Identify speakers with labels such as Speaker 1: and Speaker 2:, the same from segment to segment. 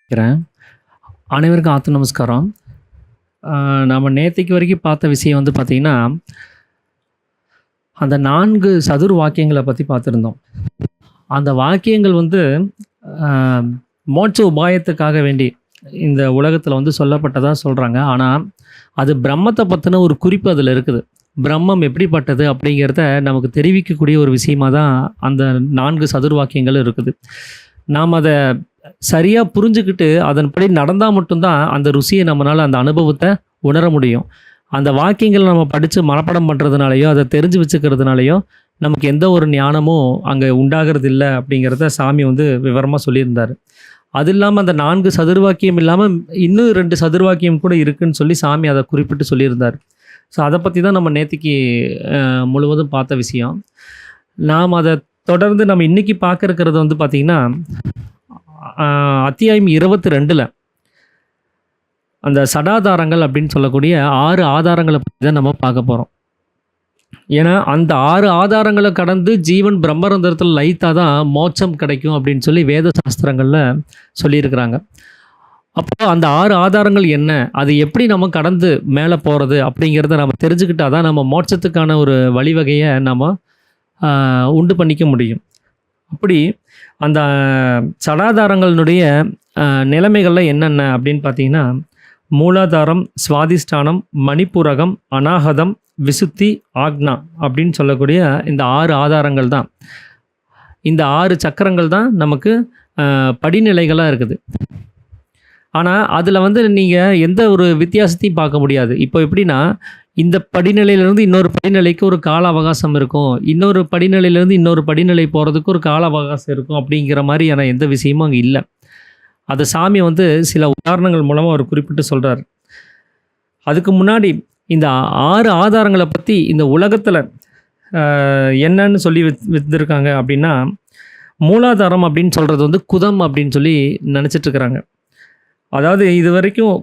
Speaker 1: இருக்கிறேன். அனைவருக்கும் நமஸ்காரம். நம்ம நேத்தைக்கு வரைக்கும் பார்த்த விஷயம் வந்து பார்த்திங்கன்னா, அந்த 4 சதுர் வாக்கியங்கள பத்தி பார்த்துருந்தோம். அந்த வாக்கியங்கள் வந்து அ மோட்ச உபாயத்துக்காக வேண்டி இந்த உலகத்தில வந்து சொல்லப்பட்டதா சொல்றாங்க. ஆனா, அது பிரம்மத்த பத்தின ஒரு குறிப்பு அதில இருக்குது. பிரம்மம் எப்படிப்பட்டது அப்படிங்கிறத நமக்கு தெரிவிக்கக்கூடிய ஒரு விஷயமா தான் அந்த 4 சதுர் வாக்கியங்கள் இருக்குது. நாம் அத சரியா புரிஞ்சுக்கிட்டு, அதன்படி நடந்தா மட்டும் தான் அந்த ருசிய நம்மனால அந்த அனுபவத்த உணர முடியும். அந்த வாக்கியங்கள நம்ம படிச்சு மனப்பாடம் பண்றதுனாலயோ, அத தெரிஞ்சு வச்சுக்கிறதுனாலயோ, நமக்கு எந்த ஒரு ஞானமும் அங்க உண்டாகறதில்ல அப்படிங்கிறத சாமி வந்து விவரமா சொல்லியிருந்தாரு. அது இல்லாம அந்த 4 சதுர் வாக்கியம் இல்லாம இன்னும் 2 சதுர் வாக்கியம் கூட இருக்குன்னு சொல்லி சாமி அத குறிப்பிட்டு சொல்லியிருந்தாரு. ஸோ அத பத்தி தான் நம்ம நேத்திக்கு முழுவதும் பார்த்த விஷயம். நாம் அத தொடர்ந்து நம்ம இன்னைக்கு பார்க்க இருக்கிறது வந்து பார்த்தீங்கன்னா, அத்தியாயம் 22ல அந்த சடாதாரங்கள் அப்படின்னு சொல்லக்கூடிய 6 ஆதாரங்கள பத்தி தான் நம்ம பார்க்க போறோம். ஏன்னா, அந்த 6 ஆதாரங்கள கடந்து ஜீவன் பிரம்மரந்திரத்தில லயித்தா தான் மோட்சம் கிடைக்கும் அப்படின்னு சொல்லி வேத சாஸ்திரங்கள்ல சொல்லியிருக்கிறாங்க. அப்போ அந்த 6 ஆதாரங்கள் என்ன? அது எப்படி நம்ம கடந்து மேல போறது? அப்படிங்கிறத நம்ம தெரிஞ்சுக்கிட்டா தான் நம்ம மோட்சத்துக்கான ஒரு வழிவகைய நம்ம உண்டு பண்ணிக்க முடியும். அப்படி அந்த சடாதாரங்களினுடைய நிலைமைகள்லாம் என்னென்ன அப்படின்னு பார்த்தீங்கன்னா, மூலாதாரம், சுவாதிஷ்டானம், மணிப்புரகம், அநாகதம், விசுத்தி, ஆக்னா அப்படின்னு சொல்லக்கூடிய இந்த 6 ஆதாரங்கள் தான். இந்த 6 சக்கரங்கள் தான் நமக்கு படிநிலைகளா இருக்குது. ஆனா, அதில வந்து நீங்க எந்த ஒரு வித்தியாசத்தையும் பார்க்க முடியாது. இப்போ எப்படின்னா, இந்த படிநிலையிலிருந்து இன்னொரு படிநிலைக்கு ஒரு கால அவகாசம் இருக்கும். இன்னொரு படிநிலையிலிருந்து இன்னொரு படிநிலை போறதுக்கு ஒரு கால அவகாசம் இருக்கும். அப்படிங்கிற மாரியான எந்த விஷயமும் அங்க இல்ல. அத சாமி வந்து சில உதாரணங்கள் மூலமா அவர் குறிப்பிட்டு சொல்றாரு. அதுக்கு முன்னாடி இந்த 6 ஆதாரங்கள பத்தி இந்த உலகத்தில என்னன்னு சொல்லி வச்சிருக்காங்க அப்படின்னா, மூலாதாரம் அப்படின்னு சொல்றது வந்து குதம் அப்படின்னு சொல்லி நெனச்சிட்டு இருக்கிறாங்க. அதாவது இதுவரைக்கும்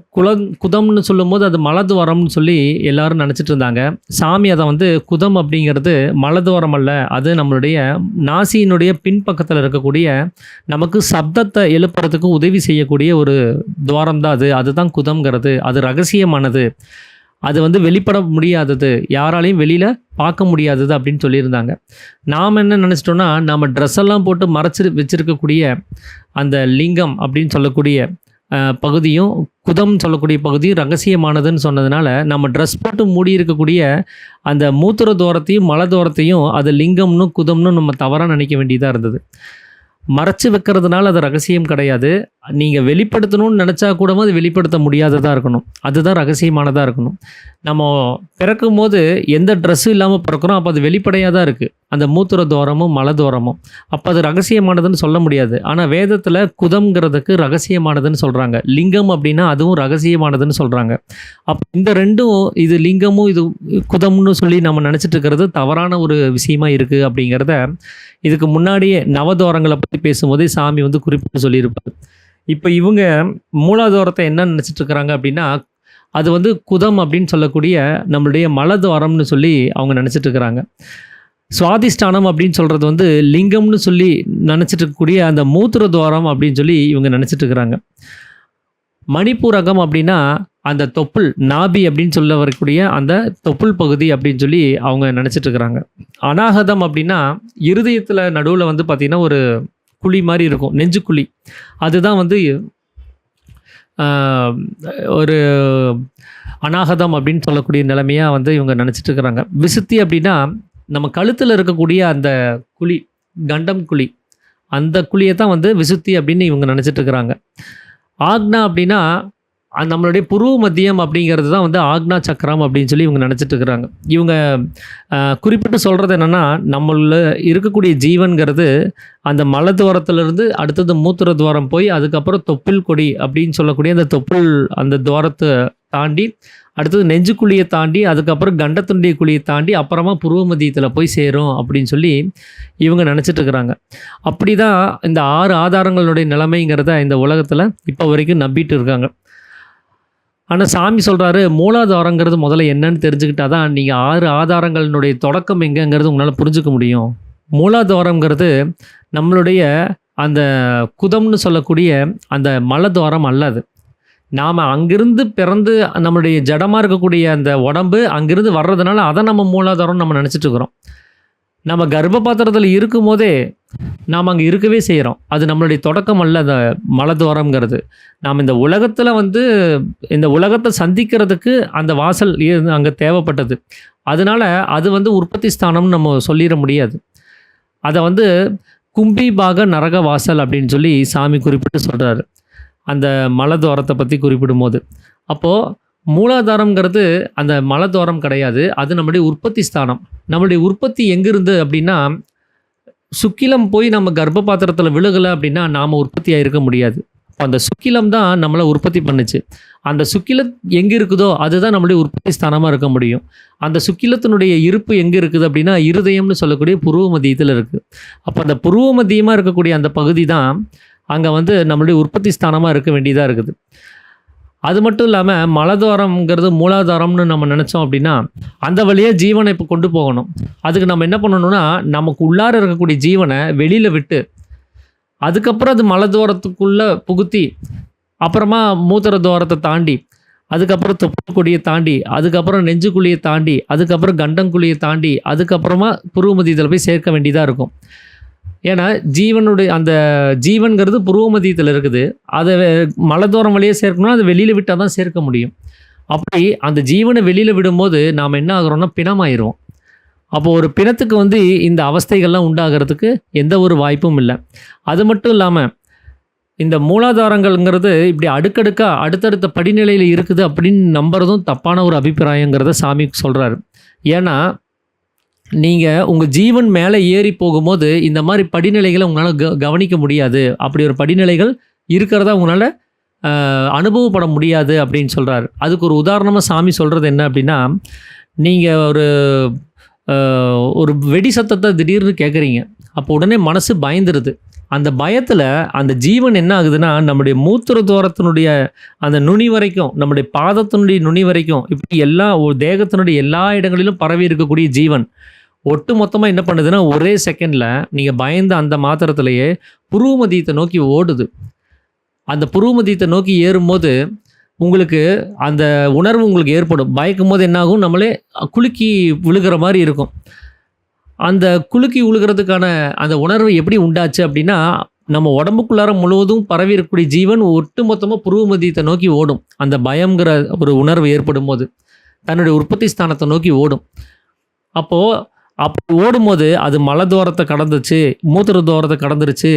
Speaker 1: குதம்னு சொல்லும்போது அது மலத்வாரம்னு சொல்லி எல்லாரும் நெனச்சிட்டு இருந்தாங்க. சாமி அத வந்து குதம் அப்படிங்கிறது மலத்வாரம் அல்ல. அது நம்மளுடைய நாசியினுடைய பின்பக்கத்தில இருக்கக்கூடிய நமக்கு சப்தத்த எழுப்புறதுக்கு உதவி செய்யக்கூடிய ஒரு துவாரம் தான் அது. அதுதான் குதம்ங்கிறது. அது ரகசியமானது. அது வந்து வெளிப்பட முடியாதது. யாராலயும் வெளியில பார்க்க முடியாதது அப்படின்னு சொல்லியிருந்தாங்க. நாம என்ன நெனச்சிட்டோம்னா, நாம ட்ரெஸ் எல்லாம் போட்டு மறைச்சு வச்சிருக்கக்கூடிய அந்த லிங்கம் அப்படின்னு சொல்லக்கூடிய பகுதியும், குதம்னு சொல்லக்கூடிய பகுதியும் ரகசியமானதுன்னு சொன்னதுனால, நம்ம ட்ரெஸ் போட்டு மூடி இருக்கக்கூடிய அந்த மூத்திர துவாரத்தையும், மல துவாரத்தையும் அது லிங்கம்னு, குதம்னு நம்ம தவறா நினைக்க வேண்டியதா இருந்தது. மறைச்சு வைக்கிறதுனால அது ரகசியம் கிடையாது. நீங்க வெளிப்படுத்தணும்னு நினைச்சா கூடவும் அது வெளிப்படுத்த முடியாததா இருக்கணும். அதுதான் ரகசியமானதா இருக்கணும். நம்ம பிறக்கும்போது எந்த ட்ரெஸ்ஸும் இல்லாம பிறக்கிறோம். அப்ப அது வெளிப்படையா தான் இருக்கு. அந்த மூத்திர துவாரமும், மல துவாரமும். அப்ப அது ரகசியமானதுன்னு சொல்ல முடியாது. ஆனா வேதத்துல குதம்ங்கிறதுக்கு ரகசியமானதுன்னு சொல்றாங்க. லிங்கம் அப்படின்னா அதுவும் ரகசியமானதுன்னு சொல்றாங்க. அப்ப இந்த 2ம் இது லிங்கமும், இது குதம்னு சொல்லி நம்ம நினைச்சிட்டு இருக்கிறது தவறான ஒரு விஷயமா இருக்கு அப்படிங்கிறத இதுக்கு முன்னாடியே நவதுவாரங்கள பத்தி பேசும்போதே சாமி வந்து குறிப்பிட்டு சொல்லியிருப்பாரு. இப்ப இவங்க மூலாதாரத்த என்ன நினைச்சிட்டு இருக்கிறாங்க அப்படின்னா, அது வந்து குதம் அப்படின்னு சொல்லக்கூடிய நம்மளுடைய மலத்வாரம்னு சொல்லி அவங்க நினைச்சிட்டு இருக்கிறாங்க. சுவாதிஷ்டானம் அப்படின்னு சொல்றது வந்து லிங்கம்னு சொல்லி நினைச்சிட்டு இருக்கக்கூடிய அந்த மூத்திர துவாரம் அப்படின்னு சொல்லி இவங்க நினைச்சிட்டு இருக்கிறாங்க. மணிப்பூரகம் அப்படின்னா அந்த தொப்புள் நாபி அப்படின்னு சொல்ல வரக்கூடிய அந்த தொப்புள் பகுதி அப்படின்னு சொல்லி அவங்க நினைச்சிட்டு இருக்கிறாங்க. அநாகதம் அப்படின்னா இருதயத்துல நடுவுல வந்து பார்த்தீங்கன்னா ஒரு குழி மாதிரி இருக்கும், நெஞ்சுக்குழி. அதுதான் வந்து ஒரு அநாகதம் அப்படின்னு சொல்லக்கூடிய நிலைமையா வந்து இவங்க நினைச்சிட்டு இருக்கிறாங்க. விசுத்தி அப்படின்னா நம்ம கழுத்துல இருக்கக்கூடிய அந்த குழி, கண்டம் குழி, அந்த குழியை தான் வந்து விசுத்தி அப்படின்னு இவங்க நினைச்சிட்டு இருக்கிறாங்க. ஆக்னா அப்படின்னா நம்மளுடைய புருவ மத்தியம் அப்படிங்கிறது தான் வந்து ஆக்னா சக்கரம் அப்படின்னு சொல்லி இவங்க நினச்சிட்டு இருக்கிறாங்க. இவங்க குறிப்பிட்டு சொல்கிறது என்னென்னா, நம்மள இருக்கக்கூடிய ஜீவன்கிறது அந்த மலத்துவாரத்திலிருந்து அடுத்தது மூத்திர துவாரம் போய் அதுக்கப்புறம் தொப்புள் கொடி அப்படின்னு சொல்லக்கூடிய அந்த தொப்புள் அந்த துவாரத்தை தாண்டி அடுத்தது நெஞ்சுக்குழியை தாண்டி அதுக்கப்புறம் கண்டத்துண்டிய குழியை தாண்டி அப்புறமா புருவ மத்தியத்தில் போய் சேரும் அப்படின்னு சொல்லி இவங்க நினச்சிட்டு இருக்கிறாங்க. அப்படி தான் இந்த 6 ஆதாரங்களுடைய நிலைமைங்கிறத இந்த உலகத்தில் இப்போ வரைக்கும் நம்பிட்டு இருக்காங்க. ஆனால் சாமி சொல்கிறாரு, மூலாதாரங்கிறது முதல்ல என்னன்னு தெரிஞ்சுக்கிட்டா தான் நீங்கள் 6 ஆதாரங்களினுடைய தொடக்கம் எங்கேங்கிறது உங்களால் புரிஞ்சுக்க முடியும். மூலாதாரங்கிறது நம்மளுடைய அந்த குதம்னு சொல்லக்கூடிய அந்த மலத்வாரம் அல்ல அது. நாம் அங்கிருந்து பிறந்து நம்மளுடைய ஜடமாக இருக்கக்கூடிய அந்த உடம்பு அங்கிருந்து வர்றதுனால அதை நம்ம மூலாதாரம் நம்ம நினச்சிட்டு இருக்கிறோம். நம்ம கர்ப்ப பாத்திரத்தில் இருக்கும் போதே நாம் அங்கே இருக்கவே செய்கிறோம். அது நம்மளுடைய தொடக்கம் அல்ல அந்த மலத்வாரம்ங்கிறது. நாம் இந்த உலகத்தில் இந்த உலகத்தை சந்திக்கிறதுக்கு அந்த வாசல் அங்கே தேவைப்பட்டது. அதனால அது உற்பத்தி ஸ்தானம்னு நம்ம சொல்லிட முடியாது. அதை கும்பிபாக நரக வாசல் அப்படின்னு சொல்லி சாமி குறிப்பிட்டு சொல்கிறாரு அந்த மலத்வாரத்தை பற்றி குறிப்பிடும் போது. அப்போது மூலாதாரம்ங்கிறது அந்த மலத்வாரம் கிடையாது, அது நம்மளுடைய உற்பத்தி ஸ்தானம். நம்மளுடைய உற்பத்தி எங்கிருந்து அப்படின்னா, சுக்கிலம் போய் நம்ம கர்ப்ப பாத்திரத்தில் விழுகலை அப்படின்னா நாம் உற்பத்தியாக இருக்க முடியாது. அந்த சுக்கிலம் தான் நம்மளை உற்பத்தி பண்ணுச்சு. அந்த சுக்கிலம் எங்கே இருக்குதோ அதுதான் நம்மளுடைய உற்பத்தி ஸ்தானமாக இருக்க முடியும். அந்த சுக்கிலத்தினுடைய இருப்பு எங்கே இருக்குது அப்படின்னா இருதயம்னு சொல்லக்கூடிய புருவ மத்தியத்தில் இருக்குது. அப்போ அந்த புருவ மத்தியமாக இருக்கக்கூடிய அந்த பகுதி தான் அங்கே நம்மளுடைய உற்பத்தி ஸ்தானமாக இருக்க வேண்டியதாக இருக்குது. அது மட்டும் இல்லாமல் மலத்வாரம்ங்கிறது மூலாதாரம்னு நம்ம நினச்சோம் அப்படின்னா அந்த வழியாக ஜீவனை இப்போ கொண்டு போகணும். அதுக்கு நம்ம என்ன பண்ணணும்னா, நமக்கு உள்ளார இருக்கக்கூடிய ஜீவனை வெளியில் விட்டு அதுக்கப்புறம் அது மலத்வாரத்துக்குள்ளே புகுத்தி அப்புறமா மூத்திர துவாரத்தை தாண்டி அதுக்கப்புறம் தொப்புக்குழியை தாண்டி அதுக்கப்புறம் நெஞ்சுக்குழியை தாண்டி அதுக்கப்புறம் கண்டங்குழியை தாண்டி அதுக்கப்புறமா புருவமத்தியத்தில் போய் சேர்க்க வேண்டியதாக இருக்கும். ஏன்னா அந்த ஜீவன்கிறது புருவமத்தியத்தில் இருக்குது. அதை மலத்வாரம் வழியாக சேர்க்கணும்னா அது வெளியில் விட்டால் தான் சேர்க்க முடியும். அப்படி அந்த ஜீவனை வெளியில் விடும்போது நாம் என்ன ஆகிறோம்னா பிணமாயிடுவோம். அப்போது ஒரு பிணத்துக்கு இந்த அவஸ்தைகள்லாம் உண்டாகிறதுக்கு எந்த ஒரு வாய்ப்பும் இல்லை. அது மட்டும் இல்லாமல் இந்த மூலாதாரங்கள்ங்கிறது இப்படி அடுக்கடுக்காக அடுத்தடுத்த படிநிலையில் இருக்குது அப்படின்னு நம்புறதும் தப்பான ஒரு அபிப்பிராயங்கிறத சாமி சொல்கிறாரு. ஏன்னா நீங்கள் உங்கள் ஜீவன் மேலே ஏறி போகும்போது இந்த மாதிரி படிநிலைகளை உங்களால் கவனிக்க முடியாது. அப்படி ஒரு படிநிலைகள் இருக்கிறதா உங்களால் அனுபவப்பட முடியாது அப்படின்னு சொல்கிறாரு. அதுக்கு ஒரு உதாரணமாக சாமி சொல்கிறது என்ன அப்படின்னா, நீங்கள் ஒரு வெடி சத்தத்தை திடீர்னு கேட்குறீங்க. அப்போ உடனே மனசு பயந்துருது. அந்த பயத்தில் அந்த ஜீவன் என்ன ஆகுதுன்னா, நம்முடைய மூத்திர துவாரத்தினுடைய அந்த நுனி வரைக்கும், நம்முடைய பாதத்தினுடைய நுனி வரைக்கும், இப்படி தேகத்தினுடைய எல்லா இடங்களிலும் பரவி இருக்கக்கூடிய ஜீவன் ஒட்டு மொத்தமாக என்ன பண்ணுதுன்னா, ஒரே செகண்டில் நீங்கள் பயந்த அந்த மாத்திரத்திலேயே புருவமத்தியத்தை நோக்கி ஓடுது. அந்த புருவமத்தியத்தை நோக்கி ஏறும்போது உங்களுக்கு அந்த உணர்வு உங்களுக்கு ஏற்படும். பயக்கும் போது என்னாகும், நம்மளே குலுக்கி விழுகிற மாதிரி இருக்கும். அந்த குலுக்கி விழுகிறதுக்கான அந்த உணர்வு எப்படி உண்டாச்சு அப்படின்னா, நம்ம உடம்புக்குள்ளார முழுவதும் பரவி இருக்கக்கூடிய ஜீவன் ஒட்டு மொத்தமாக புருவ மத்தியத்தை நோக்கி ஓடும். அந்த பயங்கிற ஒரு உணர்வு ஏற்படும் போது தன்னுடைய உற்பத்தி ஸ்தானத்தை நோக்கி ஓடும். அப்போ ஓடும்போது அது மலத்வாரத்தை கடந்துச்சு, மூத்திர துவாரத்தை கடந்துருச்சு,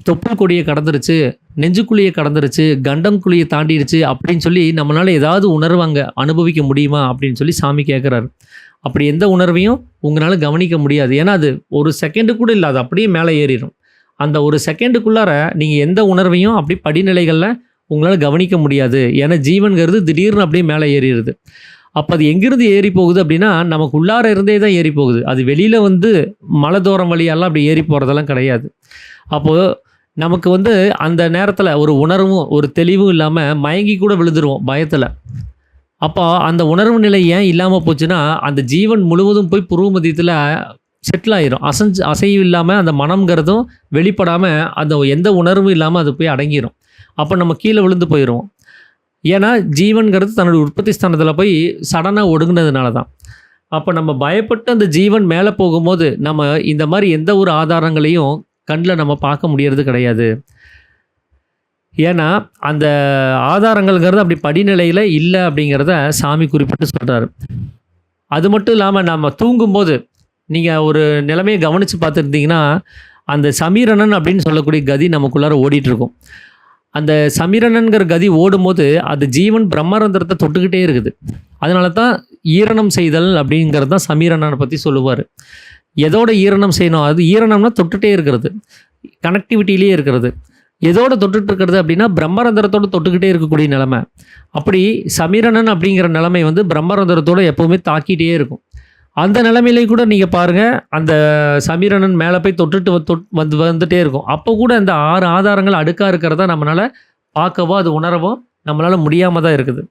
Speaker 1: தொப்புள் கொடியை கடந்துருச்சு, நெஞ்சுக்குழியை கடந்துருச்சு, கண்டம் குழியை தாண்டிடுச்சு அப்படின்னு சொல்லி நம்மளால் ஏதாவது உணர்வு அங்கே அனுபவிக்க முடியுமா அப்படின்னு சொல்லி சாமி கேட்குறாரு. அப்படி எந்த உணர்வையும் உங்களால் கவனிக்க முடியாது. ஏன்னா அது ஒரு செகண்டு கூட இல்லை, அது அப்படியே மேலே ஏறிடும். அந்த ஒரு செகண்டுக்குள்ளார நீங்கள் எந்த உணர்வையும் அப்படி படிநிலைகளில் உங்களால் கவனிக்க முடியாது. ஏன்னா ஜீவன்கிறது திடீர்னு அப்படியே மேலே ஏறிடுது. அப்போ அது எங்கிருந்து ஏறி போகுது அப்படின்னா, நமக்கு உள்ளார இருந்தே தான் ஏறி போகுது. அது வெளியில் மலதோரம் வழியெல்லாம் அப்படி ஏறி போகிறதெல்லாம் கிடையாது. அப்போது நமக்கு அந்த நேரத்தில் ஒரு உணர்வும் ஒரு தெளிவும் இல்லாமல் மயங்கி கூட விழுந்துருவோம் பயத்தில். அப்போ அந்த உணர்வு நிலை ஏன் இல்லாமல் போச்சுன்னா, அந்த ஜீவன் முழுவதும் போய் புருவ மத்தியத்தில் செட்டில் ஆயிரும். அசைவு இல்லாமல் அந்த மனம்ங்கிறதும் வெளிப்படாமல் அந்த எந்த உணர்வும் இல்லாமல் அது போய் அடங்கிடும். அப்போ நம்ம கீழே விழுந்து போயிடுவோம். ஏன்னா ஜீவன்கிறது தன்னுடைய உற்பத்தி ஸ்தானத்தில் போய் சடனாக ஒடுங்கினதுனால தான். அப்போ நம்ம பயப்பட்டு அந்த ஜீவன் மேலே போகும்போது நம்ம இந்த மாதிரி எந்த ஒரு ஆதாரங்களையும் கண்ணில் நம்ம பார்க்க முடியறது கிடையாது. ஏன்னா அந்த ஆதாரங்கள்ங்கிறது அப்படி படிநிலையில் இல்லை அப்படிங்கிறத சாமி குறிப்பிட்டு சொல்கிறாரு. அது மட்டும் இல்லாமல் நம்ம தூங்கும்போது நீங்கள் ஒரு நிலைமையை கவனித்து பார்த்துருந்தீங்கன்னா, அந்த சமீரணன் அப்படின்னு சொல்லக்கூடிய கதி நமக்குள்ளார ஓடிட்டுருக்கும். அந்த சமீரணன்கிற கதி ஓடும்போது அது ஜீவன் பிரம்மரந்திரத்தை தொட்டுக்கிட்டே இருக்குது. அதனால தான் ஈரணம் செய்தல் அப்படிங்கிறது தான் சமீரணனை பற்றி சொல்லுவார். எதோட ஈரணம் செய்யணும், அது ஈரணம்னா தொட்டுகிட்டே இருக்கிறது, கனெக்டிவிட்டியிலே இருக்கிறது. எதோட தொட்டுட்டு இருக்கிறது அப்படின்னா பிரம்மரந்திரத்தோடு தொட்டுக்கிட்டே இருக்கக்கூடிய நிலைமை. அப்படி சமீரணன் அப்படிங்கிற நிலைமை பிரம்மரந்திரத்தோடு எப்போவுமே தாக்கிட்டே இருக்கும். அந்த நிலைமையிலே கூட நீங்கள் பாருங்கள், அந்த சமீரணன் மேலே போய் தொட்டுட்டு வந்துட்டே இருக்கும். அப்போ கூட அந்த 6 ஆதாரங்கள் அடுக்காக இருக்கிறதா நம்மளால் பார்க்கவோ அது உணரவோ நம்மளால் முடியாமல் தான் இருக்குது.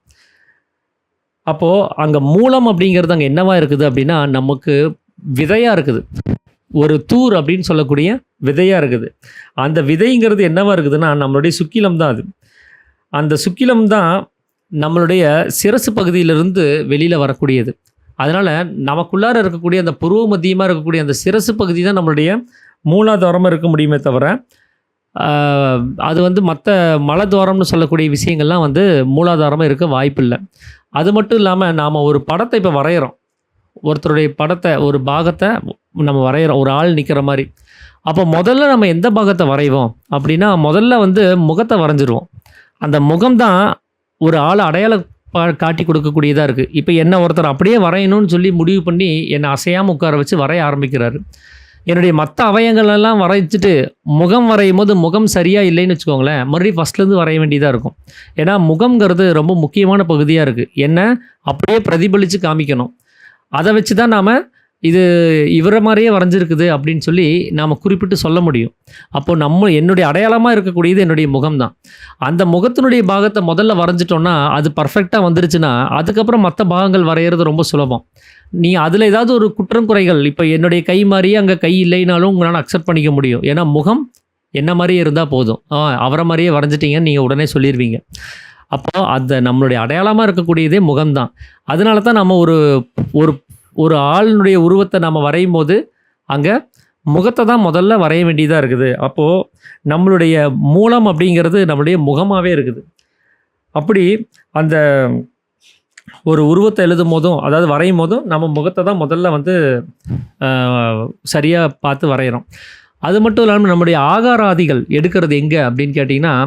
Speaker 1: அப்போது அங்கே மூலம் அப்படிங்கிறது அங்கே என்னவா இருக்குது அப்படின்னா, நமக்கு விதையாக இருக்குது. ஒரு தூர் அப்படின்னு சொல்லக்கூடிய விதையாக இருக்குது. அந்த விதைங்கிறது என்னவா இருக்குதுன்னா நம்மளுடைய சுக்கிலம் தான் அது. அந்த சுக்கிலம் தான் நம்மளுடைய சிரசு பகுதியிலிருந்து வெளியில் வரக்கூடியது. அதனால் நமக்குள்ளார இருக்கக்கூடிய அந்த புருவ மத்தியமாக இருக்கக்கூடிய அந்த சிரசு பகுதி தான் நம்மளுடைய மூலாதாரமாக இருக்க முடியுமே தவிர, அது வந்து மற்ற மலத்வாரம்னு சொல்லக்கூடிய விஷயங்கள்லாம் வந்து மூலாதாரமாக இருக்க வாய்ப்பில்லை. அது மட்டும் இல்லாமல் நாம் ஒரு படத்தை இப்போ வரைகிறோம். ஒருத்தருடைய படத்தை, ஒரு பாகத்தை நம்ம வரைகிறோம், ஒரு ஆள் நிற்கிற மாதிரி. அப்போ முதல்ல நம்ம எந்த பாகத்தை வரைவோம் அப்படின்னா, முதல்ல வந்து முகத்தை வரைஞ்சிருவோம். அந்த முகம்தான் ஒரு ஆள் அடையாளம் காட்டி கொடுக்கக்கூடியதாக இருக்குது. இப்போ என்ன ஒருத்தர் அப்படியே வரையணும்னு சொல்லி முடிவு பண்ணி என்னை அசையாமல் உட்கார வச்சு வரைய ஆரம்பிக்கிறாரு. என்னுடைய மற்ற அவயங்களெல்லாம் வரைச்சிட்டு முகம் வரையும் போது முகம் சரியாக இல்லைன்னு வச்சுக்கோங்களேன், மறுபடியும் ஃபஸ்ட்லேருந்து வரைய வேண்டியதாக இருக்கும். ஏன்னா முகம்ங்கிறது ரொம்ப முக்கியமான பகுதியாக இருக்குது. என்ன அப்படியே பிரதிபலித்து காமிக்கணும். அதை வச்சு தான் நாம் இது இவரை மாதிரியே வரைஞ்சிருக்குது அப்படின்னு சொல்லி நாம் குறிப்பிட்டு சொல்ல முடியும். அப்போது என்னுடைய அடையாளமாக இருக்கக்கூடியது என்னுடைய முகம்தான். அந்த முகத்தினுடைய பாகத்தை முதல்ல வரைஞ்சிட்டோன்னா அது பர்ஃபெக்டாக வந்துருச்சுன்னா அதுக்கப்புறம் மற்ற பாகங்கள் வரைகிறது ரொம்ப சுலபம். நீ அதில் ஏதாவது ஒரு குற்றம் குறைகள், இப்போ என்னுடைய கை மாதிரியே அங்கே கை இல்லைனாலும் உங்களால் அக்செப்ட் பண்ணிக்க முடியும். ஏன்னா முகம் என்ன மாதிரியே இருந்தால் போதும், அவரை மாதிரியே வரைஞ்சிட்டிங்கன்னு நீங்கள் உடனே சொல்லிடுவீங்க. அப்போ அந்த நம்மளுடைய அடையாளமாக இருக்கக்கூடியதே முகம்தான். அதனால தான் நம்ம ஒரு ஒரு ஆளினுடைய உருவத்தை நம்ம வரையும் போது அங்கே முகத்தை தான் முதல்ல வரைய வேண்டியதாக இருக்குது. அப்போது நம்மளுடைய மூலம் அப்படிங்கிறது நம்மளுடைய முகமாகவே இருக்குது. அப்படி அந்த ஒரு உருவத்தை எழுதும் போதும், அதாவது வரையும் போதும் நம்ம முகத்தை தான் முதல்ல வந்து சரியாக பார்த்து வரைகிறோம். அது மட்டும் இல்லாமல் நம்மளுடைய ஆகாராதிகள் எடுக்கிறது எங்கே அப்படின்னு கேட்டிங்கன்னா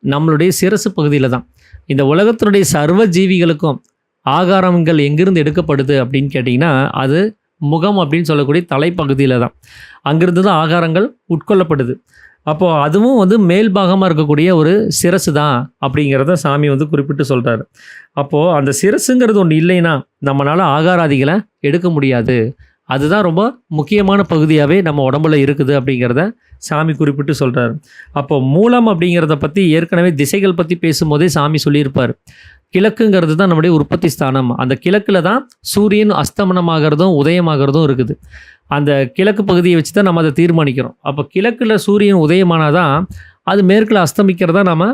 Speaker 1: நம்மளுடைய சிரசு பகுதியில் தான். இந்த உலகத்தினுடைய சர்வ ஜீவிகளுக்கும் ஆகாரங்கள் எங்கிருந்து எடுக்கப்படுது அப்படின்னு கேட்டிங்கன்னா அது முகம் அப்படின்னு சொல்லக்கூடிய தலைப்பகுதியில் தான். அங்கிருந்து தான் ஆகாரங்கள் உட்கொள்ளப்படுது. அப்போது அதுவும் வந்து மேல் பாகமாக இருக்கக்கூடிய ஒரு சிரசு தான் அப்படிங்கிறத சாமி வந்து குறிப்பிட்டு சொல்கிறாரு. அப்போது அந்த சிரசுங்கிறது ஒன்று இல்லைன்னா நம்மளால் ஆகாராதிகளை எடுக்க முடியாது. அதுதான் ரொம்ப முக்கியமான பகுதியாகவே நம்ம உடம்புல இருக்குது அப்படிங்கிறத சாமி குறிப்பிட்டு சொல்கிறாரு. அப்போது மூலம் அப்படிங்கிறத பற்றி ஏற்கனவே திசைகள் பற்றி பேசும்போதே சாமி சொல்லியிருப்பார். கிழக்குங்கிறது தான் நம்முடைய உற்பத்தி ஸ்தானம். அந்த கிழக்கில் தான் சூரியன் அஸ்தமனமாகிறதும் உதயமாகிறதும் இருக்குது. அந்த கிழக்கு பகுதியை வச்சு தான் நம்ம அதை தீர்மானிக்கிறோம். அப்போ கிழக்கில் சூரியன் உதயமானால் தான் அது மேற்கில் அஸ்தமிக்கிறதா நம்ம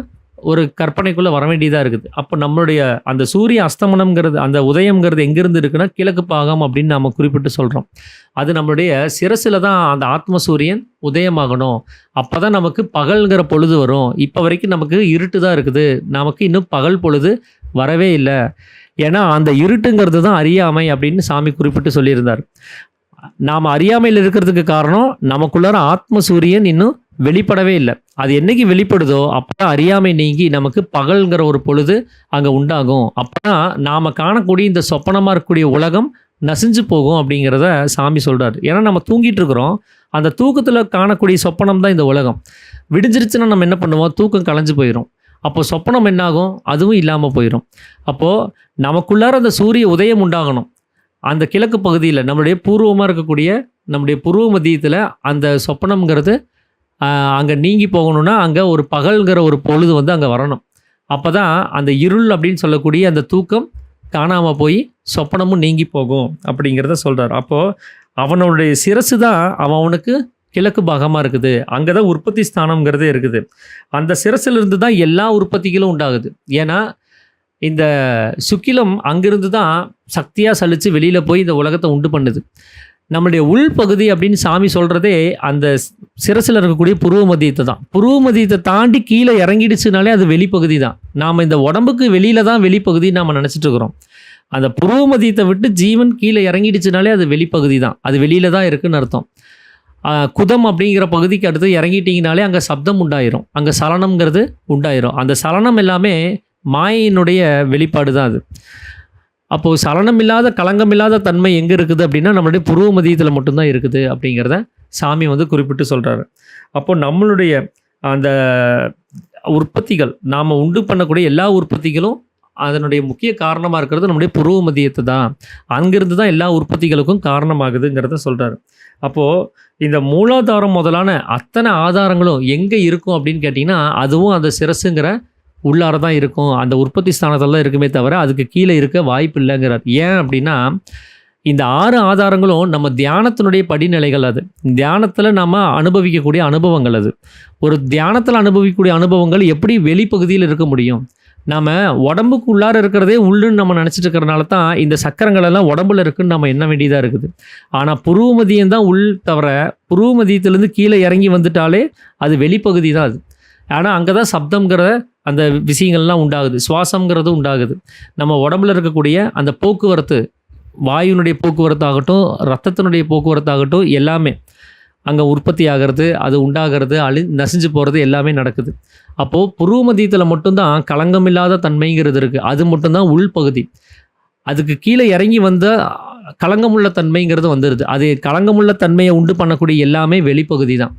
Speaker 1: ஒரு கற்பனைக்குள்ளே வர வேண்டியதாக இருக்குது. அப்போ நம்மளுடைய அந்த சூரிய அஸ்தமனம்ங்கிறது, அந்த உதயம்ங்கிறது எங்கேருந்து இருக்குன்னா கிழக்கு பாகம் அப்படின்னு நம்ம குறிப்பிட்டு சொல்கிறோம். அது நம்மளுடைய சிரசில் தான் அந்த ஆத்ம சூரியன் உதயமாகணும். அப்போ தான் நமக்கு பகல்ங்கிற பொழுது வரும். இப்போ வரைக்கும் நமக்கு இருட்டு தான் இருக்குது, நமக்கு இன்னும் பகல் பொழுது வரவே இல்லை. ஏன்னா அந்த இருட்டுங்கிறது தான் அறியாமை அப்படின்னு சாமி குறிப்பிட்டு சொல்லியிருந்தார். நாம் அறியாமையில் இருக்கிறதுக்கு காரணம் நமக்குள்ளார ஆத்ம சூரியன் இன்னும் வெளிப்படவே இல்லை. அது என்னைக்கு வெளிப்படுதோ அப்போ தான் அறியாமை நீங்கி நமக்கு பகல்ங்கிற ஒரு பொழுது அங்கே உண்டாகும். அப்போ தான் நாம் காணக்கூடிய இந்த சொப்பனமாக இருக்கக்கூடிய உலகம் நசிஞ்சு போகும் அப்படிங்கிறத சாமி சொல்கிறார். ஏன்னா நம்ம தூங்கிட்டு இருக்கிறோம், அந்த தூக்கத்தில் காணக்கூடிய சொப்பனம் தான் இந்த உலகம். விடிஞ்சிருச்சுன்னா நம்ம என்ன பண்ணுவோம், தூக்கம் கலைஞ்சு போயிடும். அப்போது சொப்பனம் என்னாகும், அதுவும் இல்லாமல் போயிடும். அப்போது நமக்குள்ளார அந்த சூரிய உதயம் உண்டாகணும். அந்த கிழக்கு பகுதியில் நம்மளுடைய பூர்வமாக இருக்கக்கூடிய நம்முடைய பூர்வ மத்தியத்தில் அந்த சொப்பனம்ங்கிறது அங்கே நீங்கி போகணுன்னா அங்கே ஒரு பகல்கிற ஒரு பொழுது வந்து அங்கே வரணும். அப்போ தான் அந்த இருள் அப்படின்னு சொல்லக்கூடிய அந்த தூக்கம் காணாமல் போய் சொப்பனமும் நீங்கி போகும் அப்படிங்கிறத சொல்கிறார். அப்போது அவனுடைய சிரசு தான் அவனுக்கு கிழக்கு பாகமாக இருக்குது. அங்கே தான் உற்பத்தி ஸ்தானம்ங்கிறதே இருக்குது. அந்த சிரசிலிருந்து தான் எல்லா உற்பத்திகளும் உண்டாகுது. ஏன்னா இந்த சுக்கிலம் அங்கிருந்து தான் சக்தியாக சலித்து வெளியில் போய் இந்த உலகத்தை உண்டு பண்ணுது. நம்மளுடைய உள்பகுதி அப்படின்னு சாமி சொல்கிறதே அந்த சிரசில் இருக்கக்கூடிய புருவ மத்தியத்தை தான். புருவ மத்தியத்தை தாண்டி கீழே இறங்கிடுச்சுனாலே அது வெளிப்பகுதி தான். நாம் இந்த உடம்புக்கு வெளியில் தான் வெளிப்பகுதின்னு நாம் நினச்சிட்டு இருக்கிறோம். அந்த புருவ மத்தியத்தை விட்டு ஜீவன் கீழே இறங்கிடுச்சுனாலே அது வெளிப்பகுதி தான், அது வெளியில் தான் இருக்குதுன்னு அர்த்தம். குதம் அப்படிங்கிற பகுதிக்கு அடுத்து இறங்கிட்டிங்கனாலே அங்கே சப்தம் உண்டாயிரும், அங்கே சலனம்ங்கிறது உண்டாயிரும். அந்த சலனம் எல்லாமே மாயினுடைய வெளிப்பாடு தான் அது. அப்போது சலனம் இல்லாத களங்கம் இல்லாத தன்மை எங்கே இருக்குது அப்படின்னா நம்மளுடைய புருவ மத்தியத்தில் மட்டும்தான் இருக்குது அப்படிங்கிறத சாமி வந்து குறிப்பிட்டு சொல்கிறாரு. அப்போது நம்மளுடைய அந்த உற்பத்திகள், நாம் உண்டு பண்ணக்கூடிய எல்லா உற்பத்திகளும் அதனுடைய முக்கிய காரணமாக இருக்கிறது நம்முடைய புருவ மத்தியத்தை தான். அங்கிருந்து தான் எல்லா உற்பத்திகளுக்கும் காரணமாகுதுங்கிறத சொல்கிறாரு. அப்போது இந்த மூலாதாரம் முதலான அத்தனை ஆதாரங்களும் எங்கே இருக்கும் அப்படின்னு கேட்டிங்கன்னா அதுவும் அந்த சிரசுங்கிற உள்ளார தான் இருக்கும். அந்த உற்பத்தி ஸ்தானத்தில் தான் இருக்குமே தவிர அதுக்கு கீழே இருக்க வாய்ப்பு இல்லைங்கிறார். ஏன் அப்படின்னா இந்த 6 ஆதாரங்களும் நம்ம தியானத்தினுடைய படிநிலைகள் அது. தியானத்தில் நம்ம அனுபவிக்கக்கூடிய அனுபவங்கள் அது. ஒரு தியானத்தில் அனுபவிக்கக்கூடிய அனுபவங்கள் எப்படி வெளிப்பகுதியில் இருக்க முடியும்? நம்ம உடம்புக்கு உள்ளார இருக்கிறதே உள்ளுன்னு நம்ம நினச்சிட்டு இருக்கிறனால தான் இந்த சக்கரங்கள் எல்லாம் உடம்புல இருக்குன்னு நம்ம எண்ண வேண்டியதாக இருக்குது. ஆனால் புருவ மத்தியம் தான் உள் தவிர, புருவ மத்தியத்திலேருந்து கீழே இறங்கி வந்துட்டாலே அது வெளிப்பகுதி தான் அது. ஆனால் அங்கே தான் சப்தம்ங்கிற அந்த விஷயங்கள்லாம் உண்டாகுது, சுவாசங்கிறது உண்டாகுது. நம்ம உடம்புல இருக்கக்கூடிய அந்த போக்குவரத்து, வாயுனுடைய போக்குவரத்தாகட்டும், ரத்தத்தினுடைய போக்குவரத்தாகட்டும், எல்லாமே அங்கே உற்பத்தி ஆகிறது, அது உண்டாகிறது, நசிஞ்சு போகிறது எல்லாமே நடக்குது. அப்போது புருவ மத்தியத்தில் மட்டும்தான் களங்கமில்லாத தன்மைங்கிறது இருக்குது. அது மட்டும்தான் உள்பகுதி. அதுக்கு கீழே இறங்கி வந்த களங்கமுள்ள தன்மைங்கிறது வந்துடுது. அது களங்கமுள்ள தன்மையை உண்டு பண்ணக்கூடிய எல்லாமே வெளிப்பகுதி தான்.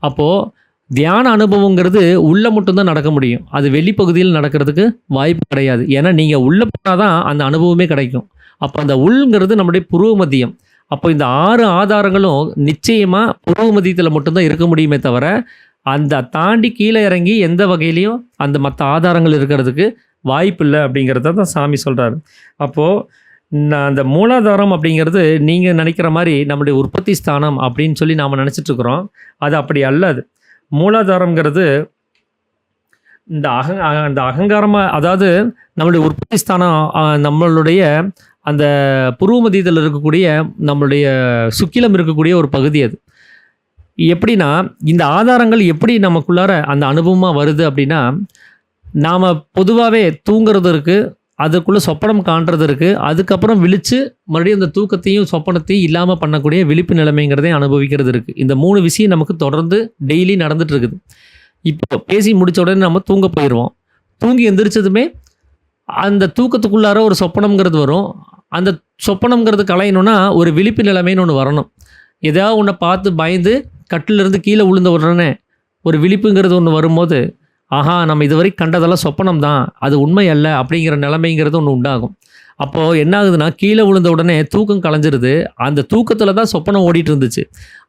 Speaker 1: அப்போது தியான அனுபவங்கிறது உள்ளே மட்டும்தான் நடக்க முடியும். அது வெளிப்பகுதியில் நடக்கிறதுக்கு வாய்ப்பு கிடையாது. ஏன்னா நீங்கள் உள்ளே போனால் தான் அந்த அனுபவமே கிடைக்கும். அப்போ அந்த உள்ங்கிறது நம்முடைய புருவ மத்தியம். அப்போ இந்த 6 ஆதாரங்களும் நிச்சயமாக புருவ மத்தியத்தில் மட்டும்தான் இருக்க முடியுமே தவிர, அந்த தாண்டி கீழே இறங்கி எந்த வகையிலையும் அந்த மற்ற ஆதாரங்கள் இருக்கிறதுக்கு வாய்ப்பு இல்லை அப்படிங்கிறத தான் சாமி சொல்கிறாரு. அப்போது அந்த மூலாதாரம் அப்படிங்கிறது நீங்கள் நினைக்கிற மாதிரி நம்முடைய உற்பத்தி ஸ்தானம் அப்படின்னு சொல்லி நாம் நினச்சிட்ருக்குறோம். அது அப்படி அல்ல. அது மூலாதாரங்கிறது இந்த அந்த அகங்காரமாக, அதாவது நம்மளுடைய உற்பத்தி ஸ்தானம், நம்மளுடைய அந்த புருவ மத்தியத்தில் இருக்கக்கூடிய நம்மளுடைய சுக்கிலம் இருக்கக்கூடிய ஒரு பகுதி அது. எப்படின்னா, இந்த ஆதாரங்கள் எப்படி நமக்குள்ளார அந்த அனுபவமாக வருது அப்படின்னா, நாம் பொதுவாகவே தூங்குறது இருக்குது, அதுக்குள்ளே சொப்பனம் காண்றது இருக்குது, அதுக்கப்புறம் விழித்து மறுபடியும் அந்த தூக்கத்தையும் சொப்பனத்தையும் இல்லாமல் பண்ணக்கூடிய விழிப்பு நிலைமைங்கிறதையும் அனுபவிக்கிறது இருக்குது. இந்த 3 விஷயம் நமக்கு தொடர்ந்து டெய்லி நடந்துட்டு இருக்குது. இப்போ பேசி முடித்த உடனே நம்ம தூங்க போயிடுவோம். தூங்கி எந்திரிச்சதுமே அந்த தூக்கத்துக்குள்ளார ஒரு சொப்பனம்ங்கிறது வரும். அந்த சொப்பனம்ங்கிறது கலையணும்னா ஒரு விழிப்பு நிலைமைன்னு ஒன்று வரணும். எதாவது ஒன்றை பார்த்து பயந்து கட்டிலிருந்து கீழே விழுந்த உடனே ஒரு விழிப்புங்கிறது ஒன்று வரும்போது, ஆஹா நம்ம இதுவரை கண்டதெல்லாம் சொப்பனம் தான், அது உண்மை அல்ல அப்படிங்கிற நிலைமைங்கிறது ஒன்று உண்டாகும். அப்போது என்ன ஆகுதுன்னா, கீழே விழுந்த உடனே தூக்கம் கலைஞ்சிருது. அந்த தூக்கத்தில் தான் சொப்பனம் ஓடிட்டு இருந்துச்சு.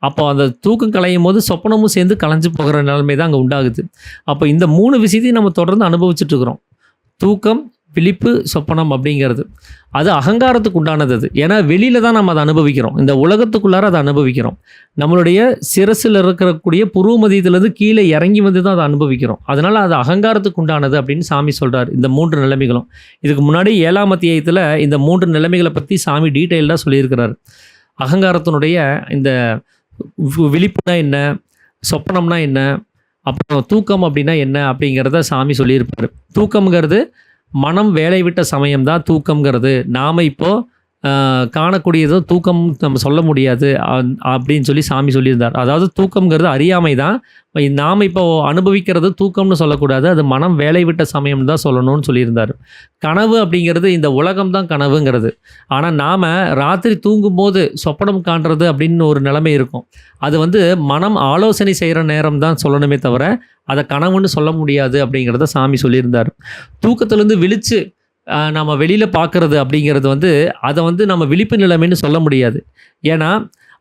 Speaker 1: அப்போ அந்த தூக்கம் கலையும் போது சொப்பனமும் சேர்ந்து கலைஞ்சு போகிற நிலைமை தான் அங்கே உண்டாகுது. அப்போ இந்த 3 விஷயத்தையும் நம்ம தொடர்ந்து அனுபவிச்சுட்ருக்குறோம். தூக்கம், விழிப்பு, சொப்பனம் அப்படிங்கிறது அது அகங்காரத்துக்கு உண்டானது. அது ஏன்னா வெளியில் தான் நம்ம அதை அனுபவிக்கிறோம். இந்த உலகத்துக்குள்ளார அதை அனுபவிக்கிறோம். நம்மளுடைய சிரசில் இருக்கக்கூடிய புருவ மத்தியத்திலேருந்து கீழே இறங்கி வந்து தான் அதை அனுபவிக்கிறோம். அதனால் அது அகங்காரத்துக்கு உண்டானது அப்படின்னு சாமி சொல்கிறார். இந்த 3 நிலைமைகளும் இதுக்கு முன்னாடி 7ஆம் அத்தியாயத்தில் இந்த 3 நிலைமைகளை பற்றி சாமி டீட்டெயில்டாக சொல்லியிருக்கிறார். அகங்காரத்தினுடைய இந்த விழிப்புனா என்ன, சொப்பனம்னா என்ன, அப்புறம் தூக்கம் அப்படின்னா என்ன அப்படிங்கிறத சாமி சொல்லியிருப்பார். தூக்கம்ங்கிறது மனம் வேலை விட்ட சமயம்தான் தூக்கம்ங்கிறது. நாம் இப்போது காணக்கூடியதும் தூக்கம் நம்ம சொல்ல முடியாது அப்படின்னு சொல்லி சாமி சொல்லியிருந்தார். அதாவது தூக்கம்ங்கிறது அறியாமை தான். நாம் இப்போ அனுபவிக்கிறது தூக்கம்னு சொல்லக்கூடாது, அது மனம் வேலை விட்ட சமயம் தான் சொல்லணும்னு சொல்லியிருந்தார். கனவு அப்படிங்கிறது இந்த உலகம் தான் கனவுங்கிறது. ஆனால் நாம் ராத்திரி தூங்கும்போது சொப்பனம் காண்றது அப்படின்னு ஒரு நிலைமை இருக்கும். அது மனம் ஆலோசனை செய்கிற நேரம் தான் சொல்லணுமே தவிர அதை கனவுன்னு சொல்ல முடியாது அப்படிங்கிறத சாமி சொல்லியிருந்தார். தூக்கத்துலேருந்து விழித்து நம்ம வெளியில் பார்க்குறது அப்படிங்கிறது அதை நம்ம விழிப்பு நிலைமைன்னு சொல்ல முடியாது. ஏன்னா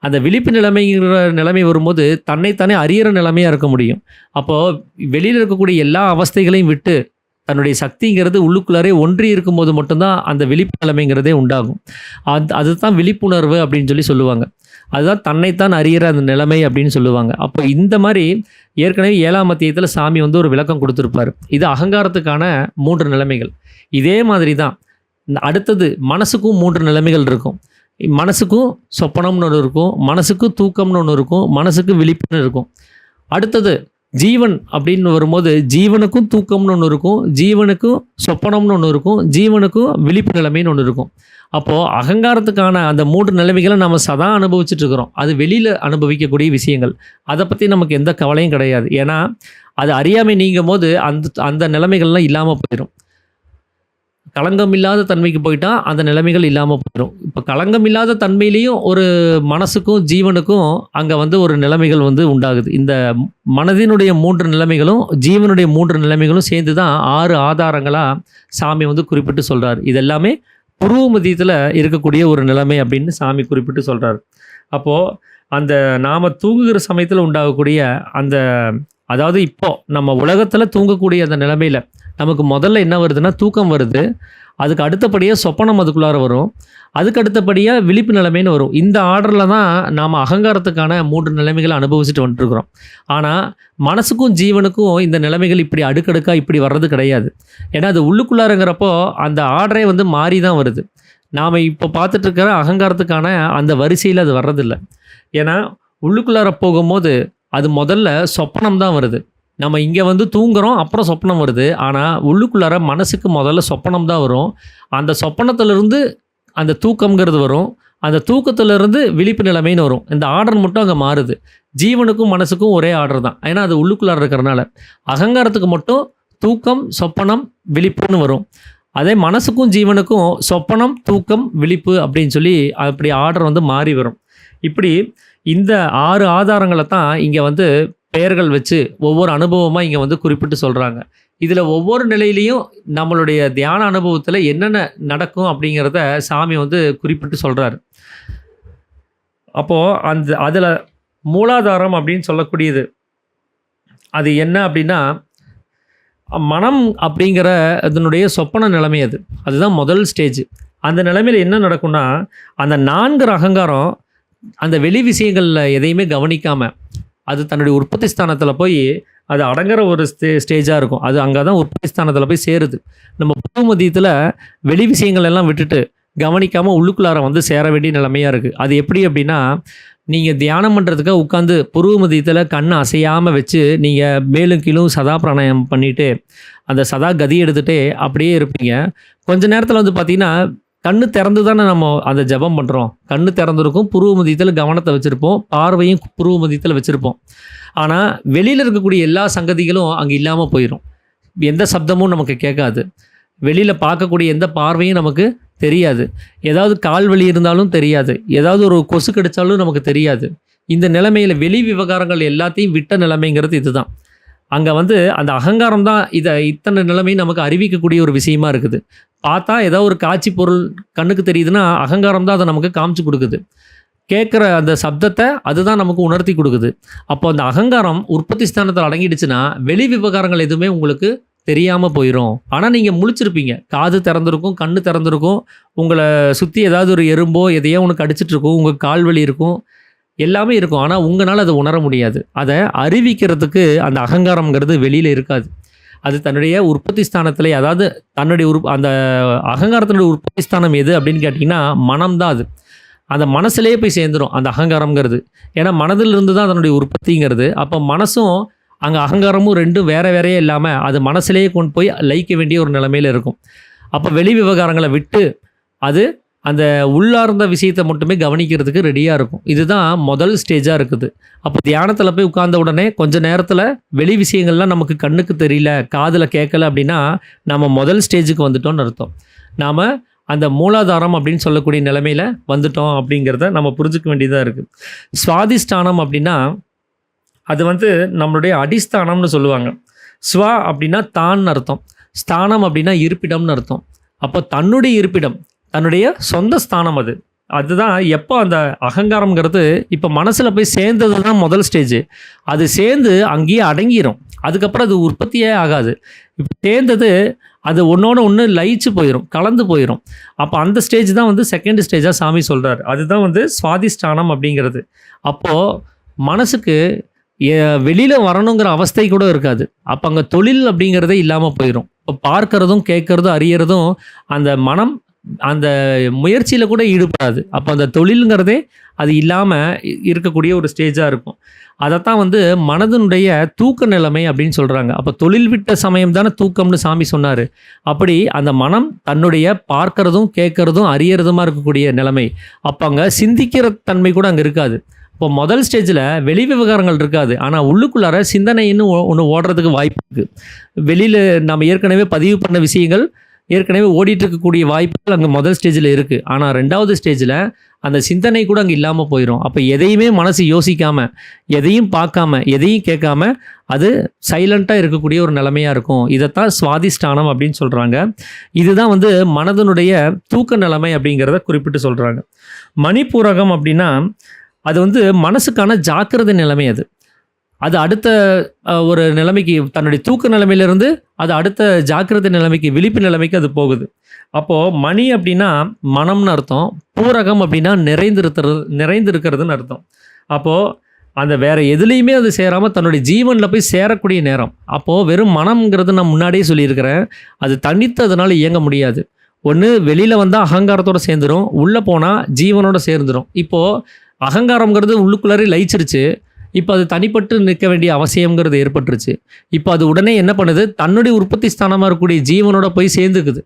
Speaker 1: அந்த விழிப்பு நிலைமைங்கிற நிலைமை வரும்போது தன்னைத்தானே அறியிற நிலைமையாக இருக்க முடியும். அப்போது வெளியில் இருக்கக்கூடிய எல்லா அவஸ்தைகளையும் விட்டு தன்னுடைய சக்திங்கிறது உள்ளுக்குள்ளாரே ஒன்றி இருக்கும்போது மட்டும்தான் அந்த விழிப்பு நிலைமைங்கிறதே உண்டாகும். அதுதான் விழிப்புணர்வு அப்படின்னு சொல்லுவாங்க. அதுதான் தன்னைத்தான் அறியிற அந்த நிலைமை அப்படின்னு சொல்லுவாங்க. அப்போ இந்த மாதிரி ஏற்கனவே 7ஆம் அத்தியாயத்தில் சாமி ஒரு விளக்கம் கொடுத்துருப்பார். இது அகங்காரத்துக்கான 3 நிலைமைகள். இதே மாதிரி தான் அடுத்தது மனசுக்கும் 3 நிலைமைகள் இருக்கும். மனசுக்கும் சொப்பனம்னு ஒன்று இருக்கும், மனசுக்கும் தூக்கம்னு ஒன்று இருக்கும், மனசுக்கு விழிப்புன்னு இருக்கும். அடுத்தது ஜீவன் அப்படின்னு வரும்போது ஜீவனுக்கும் தூக்கம்னு ஒன்று இருக்கும், ஜீவனுக்கும் சொப்பனம்னு ஒன்று இருக்கும், ஜீவனுக்கும் விழிப்பு நிலைமைன்னு ஒன்று இருக்கும். அப்போது அகங்காரத்துக்கான அந்த 3 நிலைமைகளை நம்ம சதா அனுபவிச்சுட்ருக்குறோம். அது வெளியில் அனுபவிக்கக்கூடிய விஷயங்கள். அதை பற்றி நமக்கு எந்த கவலையும் கிடையாது. ஏன்னா அது அறியாமை நீங்கும் போது அந்த நிலைமைகள்லாம் இல்லாமல் போயிடும். களங்கம் இல்லாத தன்மைக்கு போயிட்டால் அந்த நிலைமைகள் இல்லாமல் போயிடும். இப்போ களங்கம் இல்லாத தன்மையிலையும் ஒரு மனசுக்கும் ஜீவனுக்கும் அங்கே ஒரு நிலைமைகள் உண்டாகுது. இந்த மனதினுடைய 3 நிலைமைகளும் ஜீவனுடைய 3 நிலைமைகளும் சேர்ந்து தான் 6 ஆதாரங்களாக சாமி குறிப்பிட்டு சொல்கிறார். இதெல்லாமே புருவ மத்தியத்தில் இருக்கக்கூடிய ஒரு நிலைமை அப்படின்னு சாமி குறிப்பிட்டு சொல்கிறார். அப்போது அந்த நாம் தூங்குகிற சமயத்தில் உண்டாகக்கூடிய அந்த, அதாவது இப்போது நம்ம உலகத்தில் தூங்கக்கூடிய அந்த நிலைமையில் நமக்கு முதல்ல என்ன வருதுன்னா தூக்கம் வருது, அதுக்கு அடுத்தபடியாக சொப்பனம் அதுக்குள்ளார வரும், அதுக்கு அடுத்தபடியாக விழிப்பு நிலைமைன்னு வரும். இந்த ஆர்டரில் தான் நாம் அகங்காரத்துக்கான 3 நிலைமைகளை அனுபவிச்சுட்டு வந்துட்டுருக்குறோம். ஆனால் மனசுக்கும் ஜீவனுக்கும் இந்த நிலைமைகள் இப்படி அடுக்கடுக்காக இப்படி வர்றது கிடையாது. ஏன்னா அது உள்ளுக்குள்ளாரங்கிறப்போ அந்த ஆர்டரே வந்து மாறி தான் வருது. நாம் இப்போ பார்த்துட்ருக்கிற அகங்காரத்துக்கான அந்த வரிசையில் அது வர்றதில்லை. ஏன்னா உள்ளுக்குள்ளார போகும்போது அது முதல்ல சொப்பனம் தான் வருது. நம்ம இங்கே வந்து தூங்குறோம், அப்புறம் சொப்பனம் வருது. ஆனால் உள்ளுக்குள்ளார மனசுக்கு முதல்ல சொப்பனம் தான் வரும். அந்த சொப்பனத்திலிருந்து அந்த தூக்கம்ங்கிறது வரும், அந்த தூக்கத்திலிருந்து விழிப்பு நிலைமைன்னு வரும். இந்த ஆர்டர் மட்டும் அங்கே மாறுது. ஜீவனுக்கும் மனசுக்கும் ஒரே ஆர்டர் தான், ஏன்னா அது உள்ளுக்குள்ளார இருக்கிறனால. அகங்காரத்துக்கு மட்டும் தூக்கம், சொப்பனம், விழிப்புன்னு வரும். அதே மனசுக்கும் ஜீவனுக்கும் சொப்பனம், தூக்கம், விழிப்பு அப்படின்னு சொல்லி அப்படி ஆர்டர் வந்து மாறி வரும். இப்படி இந்த 6 ஆதாரங்களை தான் இங்கே வந்து பெயர்கள் வச்சு ஒவ்வொரு அனுபவமாக இங்கே வந்து குறிப்பிட்டு சொல்கிறாங்க. இதில் ஒவ்வொரு நிலையிலையும் நம்மளுடைய தியான அனுபவத்தில் என்னென்ன நடக்கும் அப்படிங்கிறத சாமி வந்து குறிப்பிட்டு சொல்கிறாரு. அப்போது அதில் மூலாதாரம் அப்படின்னு சொல்லக்கூடியது அது என்ன அப்படின்னா, மனம் அப்படிங்கிற அதனுடைய சொப்பன நிலைமை. அதுதான் முதல் ஸ்டேஜ். அந்த நிலைமையில் என்ன நடக்கும்னா, அந்த 4 அகங்காரம் அந்த வெளி விஷயங்களில் எதையுமே கவனிக்காமல் அது தன்னுடைய உற்பத்தி ஸ்தானத்தில் போய் அது அடங்குற ஒரு ஸ்டேஜாக இருக்கும். அது அங்கே தான் உற்பத்தி ஸ்தானத்தில் போய் சேருது. நம்ம புது மதியத்தில் வெளி விஷயங்கள் எல்லாம் விட்டுட்டு கவனிக்காமல் உள்ளுக்குள்ளார வந்து சேர வேண்டிய நிலைமையாக இருக்குது. அது எப்படி அப்படின்னா, நீங்கள் தியானம் பண்ணுறதுக்காக உட்காந்து புருவ மதியத்தில் கண் அசையாமல் வச்சு நீங்கள் மேலும் கீழும் சதா பிராணாயம் பண்ணிவிட்டு அந்த சதா கதி எடுத்துகிட்டே அப்படியே இருப்பீங்க. கொஞ்ச நேரத்தில் வந்து பார்த்திங்கன்னா கண்ணு திறந்து தானே நம்ம அந்த ஜபம் பண்ணுறோம். கண்ணு திறந்துருக்கும், புருவ மதியத்தில் கவனத்தை வச்சுருப்போம், பார்வையும் புருவ மதியத்தில் வச்சுருப்போம். ஆனால் வெளியில் இருக்கக்கூடிய எல்லா சங்கதிகளும் அங்கே இல்லாமல் போயிடும். எந்த சப்தமும் நமக்கு கேட்காது, வெளியில் பார்க்கக்கூடிய எந்த பார்வையும் நமக்கு தெரியாது, ஏதாவது கால் வலி இருந்தாலும் தெரியாது, ஏதாவது ஒரு கொசு கடித்தாலும் நமக்கு தெரியாது. இந்த நிலைமையில் வெளி விவகாரங்கள் எல்லாத்தையும் விட்ட நிலைமைங்கிறது இதுதான். அங்கே வந்து அந்த அகங்காரம் தான் இத்தனை நிலைமையும் நமக்கு அறிவிக்கக்கூடிய ஒரு விஷயமா இருக்குது. பார்த்தா ஏதோ ஒரு காட்சி பொருள் கண்ணுக்கு தெரியுதுன்னா அகங்காரம் தான் அதை நமக்கு காமிச்சு கொடுக்குது. கேட்குற அந்த சப்தத்தை அதுதான் நமக்கு உணர்த்தி கொடுக்குது. அப்போ அந்த அகங்காரம் உற்பத்தி ஸ்தானத்தில் அடங்கிடுச்சுன்னா வெளி விவகாரங்கள் எதுவுமே உங்களுக்கு தெரியாமல் போயிடும். ஆனால் நீங்கள் முழிச்சிருப்பீங்க, காது திறந்திருக்கும், கண்ணு திறந்திருக்கும், உங்களை சுற்றி ஏதாவது ஒரு எறும்போ எதையோ ஒன்று கடிச்சிட்ருக்கும், உங்கள் கால் வலி இருக்கும், எல்லாமே இருக்கும். ஆனால் உங்களால் அதை உணர முடியாது. அதை அறிவிக்கிறதுக்கு அந்த அகங்காரம்ங்கிறது வெளியில் இருக்காது. அது தன்னுடைய உற்பத்தி ஸ்தானத்தில், அதாவது தன்னுடைய அந்த அகங்காரத்தினுடைய உற்பத்தி ஸ்தானம் எது அப்படின்னு கேட்டிங்கன்னா மனம்தான். அது அந்த மனசுலேயே போய் சேர்ந்துடும் அந்த அகங்காரம்ங்கிறது. ஏன்னா மனதிலிருந்து தான் அதனுடைய உற்பத்திங்கிறது. அப்போ மனசும் அங்கே அகங்காரமும் ரெண்டும் வேறு வேறையே இல்லாமல் அது மனசுலேயே கொண்டு போய் லயிக்க வேண்டிய ஒரு நிலைமையில் இருக்கும். அப்போ வெளி விவகாரங்களை விட்டு அது அந்த உள்ளார்ந்த விஷயத்தை மட்டுமே கவனிக்கிறதுக்கு ரெடியாக இருக்கும். இதுதான் முதல் ஸ்டேஜாக இருக்குது. அப்போ தியானத்தில் போய் உட்கார்ந்த உடனே கொஞ்சம் நேரத்தில் வெளி விஷயங்கள்லாம் நமக்கு கண்ணுக்கு தெரியல, காதில் கேட்கல அப்படின்னா நம்ம முதல் ஸ்டேஜுக்கு வந்துட்டோம்னு அர்த்தம். நாம் அந்த மூலாதாரம் அப்படின்னு சொல்லக்கூடிய நிலைமையில் வந்துட்டோம் அப்படிங்கிறத நம்ம புரிஞ்சுக்க வேண்டியதாக இருக்குது. சுவாதிஷ்டானம் அப்படின்னா அது வந்து நம்மளுடைய அடிஸ்தானம்னு சொல்லுவாங்க. ஸ்வா அப்படின்னா தான் அர்த்தம், ஸ்தானம் அப்படின்னா இருப்பிடம்னு அர்த்தம். அப்போ தன்னுடைய இருப்பிடம், தன்னுடைய சொந்த ஸ்தானம் அதுதான் எப்போ அந்த அகங்காரம்ங்கிறது இப்போ மனசில் போய் சேர்ந்தது தான் முதல் ஸ்டேஜ். அது சேர்ந்து அங்கேயே அடங்கிடும். அதுக்கப்புறம் அது உற்பத்தியே ஆகாது. இப்போ சேர்ந்தது அது ஒன்றோட ஒன்று லயிச்சு போயிடும், கலந்து போயிடும். அப்போ அந்த ஸ்டேஜ் தான் வந்து செகண்ட் ஸ்டேஜாக சாமி சொல்கிறார். அதுதான் வந்து சுவாதிஷ்டானம் அப்படிங்கிறது. அப்போது மனசுக்கு வெளியில் வரணுங்கிற அவஸ்தை கூட இருக்காது. அப்போ அங்கே தொழில் அப்படிங்கிறதே இல்லாமல் போயிடும். இப்போ பார்க்கறதும் கேட்குறதும் அறியறதும் அந்த மனம் அந்த முயற்சியில் கூட ஈடுபடாது. அப்போ அந்த தொழிலுங்கிறதே அது இல்லாமல் இருக்கக்கூடிய ஒரு ஸ்டேஜாக இருக்கும். அதைத்தான் வந்து மனதினுடைய தூக்க நிலைமை அப்படின்னு சொல்கிறாங்க. அப்போ தொழில் விட்ட சமயம் தானே தூக்கம்னு சாமி சொன்னார். அப்படி அந்த மனம் தன்னுடைய பார்க்கறதும் கேட்குறதும் அறியறதுமா இருக்கக்கூடிய நிலைமை. அப்போ அங்கே சிந்திக்கிற தன்மை கூட அங்கே இருக்காது. இப்போ முதல் ஸ்டேஜில் வெளி விவகாரங்கள் இருக்காது, ஆனால் உள்ளுக்குள்ளார சிந்தனைன்னு ஒன்று ஓடுறதுக்கு வாய்ப்பு இருக்குது. வெளியில் நம்ம ஏற்கனவே பதிவு பண்ண விஷயங்கள் ஏற்கனவே ஓடிட்டு இருக்கக்கூடிய வாய்ப்புகள் அங்கே முதல் ஸ்டேஜில் இருக்குது. ஆனால் ரெண்டாவது ஸ்டேஜில் அந்த சிந்தனை கூட அங்கே இல்லாமல் போயிடும். அப்போ எதையுமே மனசு யோசிக்காமல், எதையும் பார்க்காம, எதையும் கேட்காம அது சைலண்ட்டாக இருக்கக்கூடிய ஒரு நிலைமையாக இருக்கும். இதைத்தான் சுவாதிஷ்டானம் அப்படின்னு சொல்கிறாங்க. இதுதான் வந்து மனதனுடைய தூக்க நிலைமை அப்படிங்கிறத குறிப்பிட்டு சொல்கிறாங்க. மணிப்பூரகம் அப்படின்னா அது வந்து மனசுக்கான ஜாக்கிரதை நிலைமை. அது அது அடுத்த ஒரு நிலைமைக்கு தன்னுடைய தூக்க நிலைமையிலிருந்து அது அடுத்த ஜாக்கிரதை நிலைமைக்கு விழிப்பு நிலைமைக்கு அது போகுது. அப்போது மணி அப்படின்னா மனம்னு அர்த்தம், பூரகம் அப்படின்னா நிறைந்திருக்கிறதுன்னு அர்த்தம். அப்போது அந்த வேற எதுலேயுமே அது சேராமல் தன்னுடைய ஜீவனில் போய் சேரக்கூடிய நேரம். அப்போது வெறும் மனம்ங்கிறது நான் முன்னாடியே சொல்லியிருக்கிறேன், அது தனித்து அதனால் இயங்க முடியாது. ஒன்று வெளியில் வந்தால் அகங்காரத்தோடு சேர்ந்துடும், உள்ளே போனால் ஜீவனோட சேர்ந்துடும். இப்போது அகங்காரங்கிறது உள்ளுக்குள்ளாரே லயிச்சிருச்சு, இப்போ அது தனிப்பட்டு நிற்க வேண்டிய அவசியங்கிறது ஏற்பட்டுருச்சு. இப்போ அது உடனே என்ன பண்ணுது, தன்னுடைய உற்பத்தி ஸ்தானமாக இருக்கக்கூடிய ஜீவனோட போய் சேர்ந்துக்குது.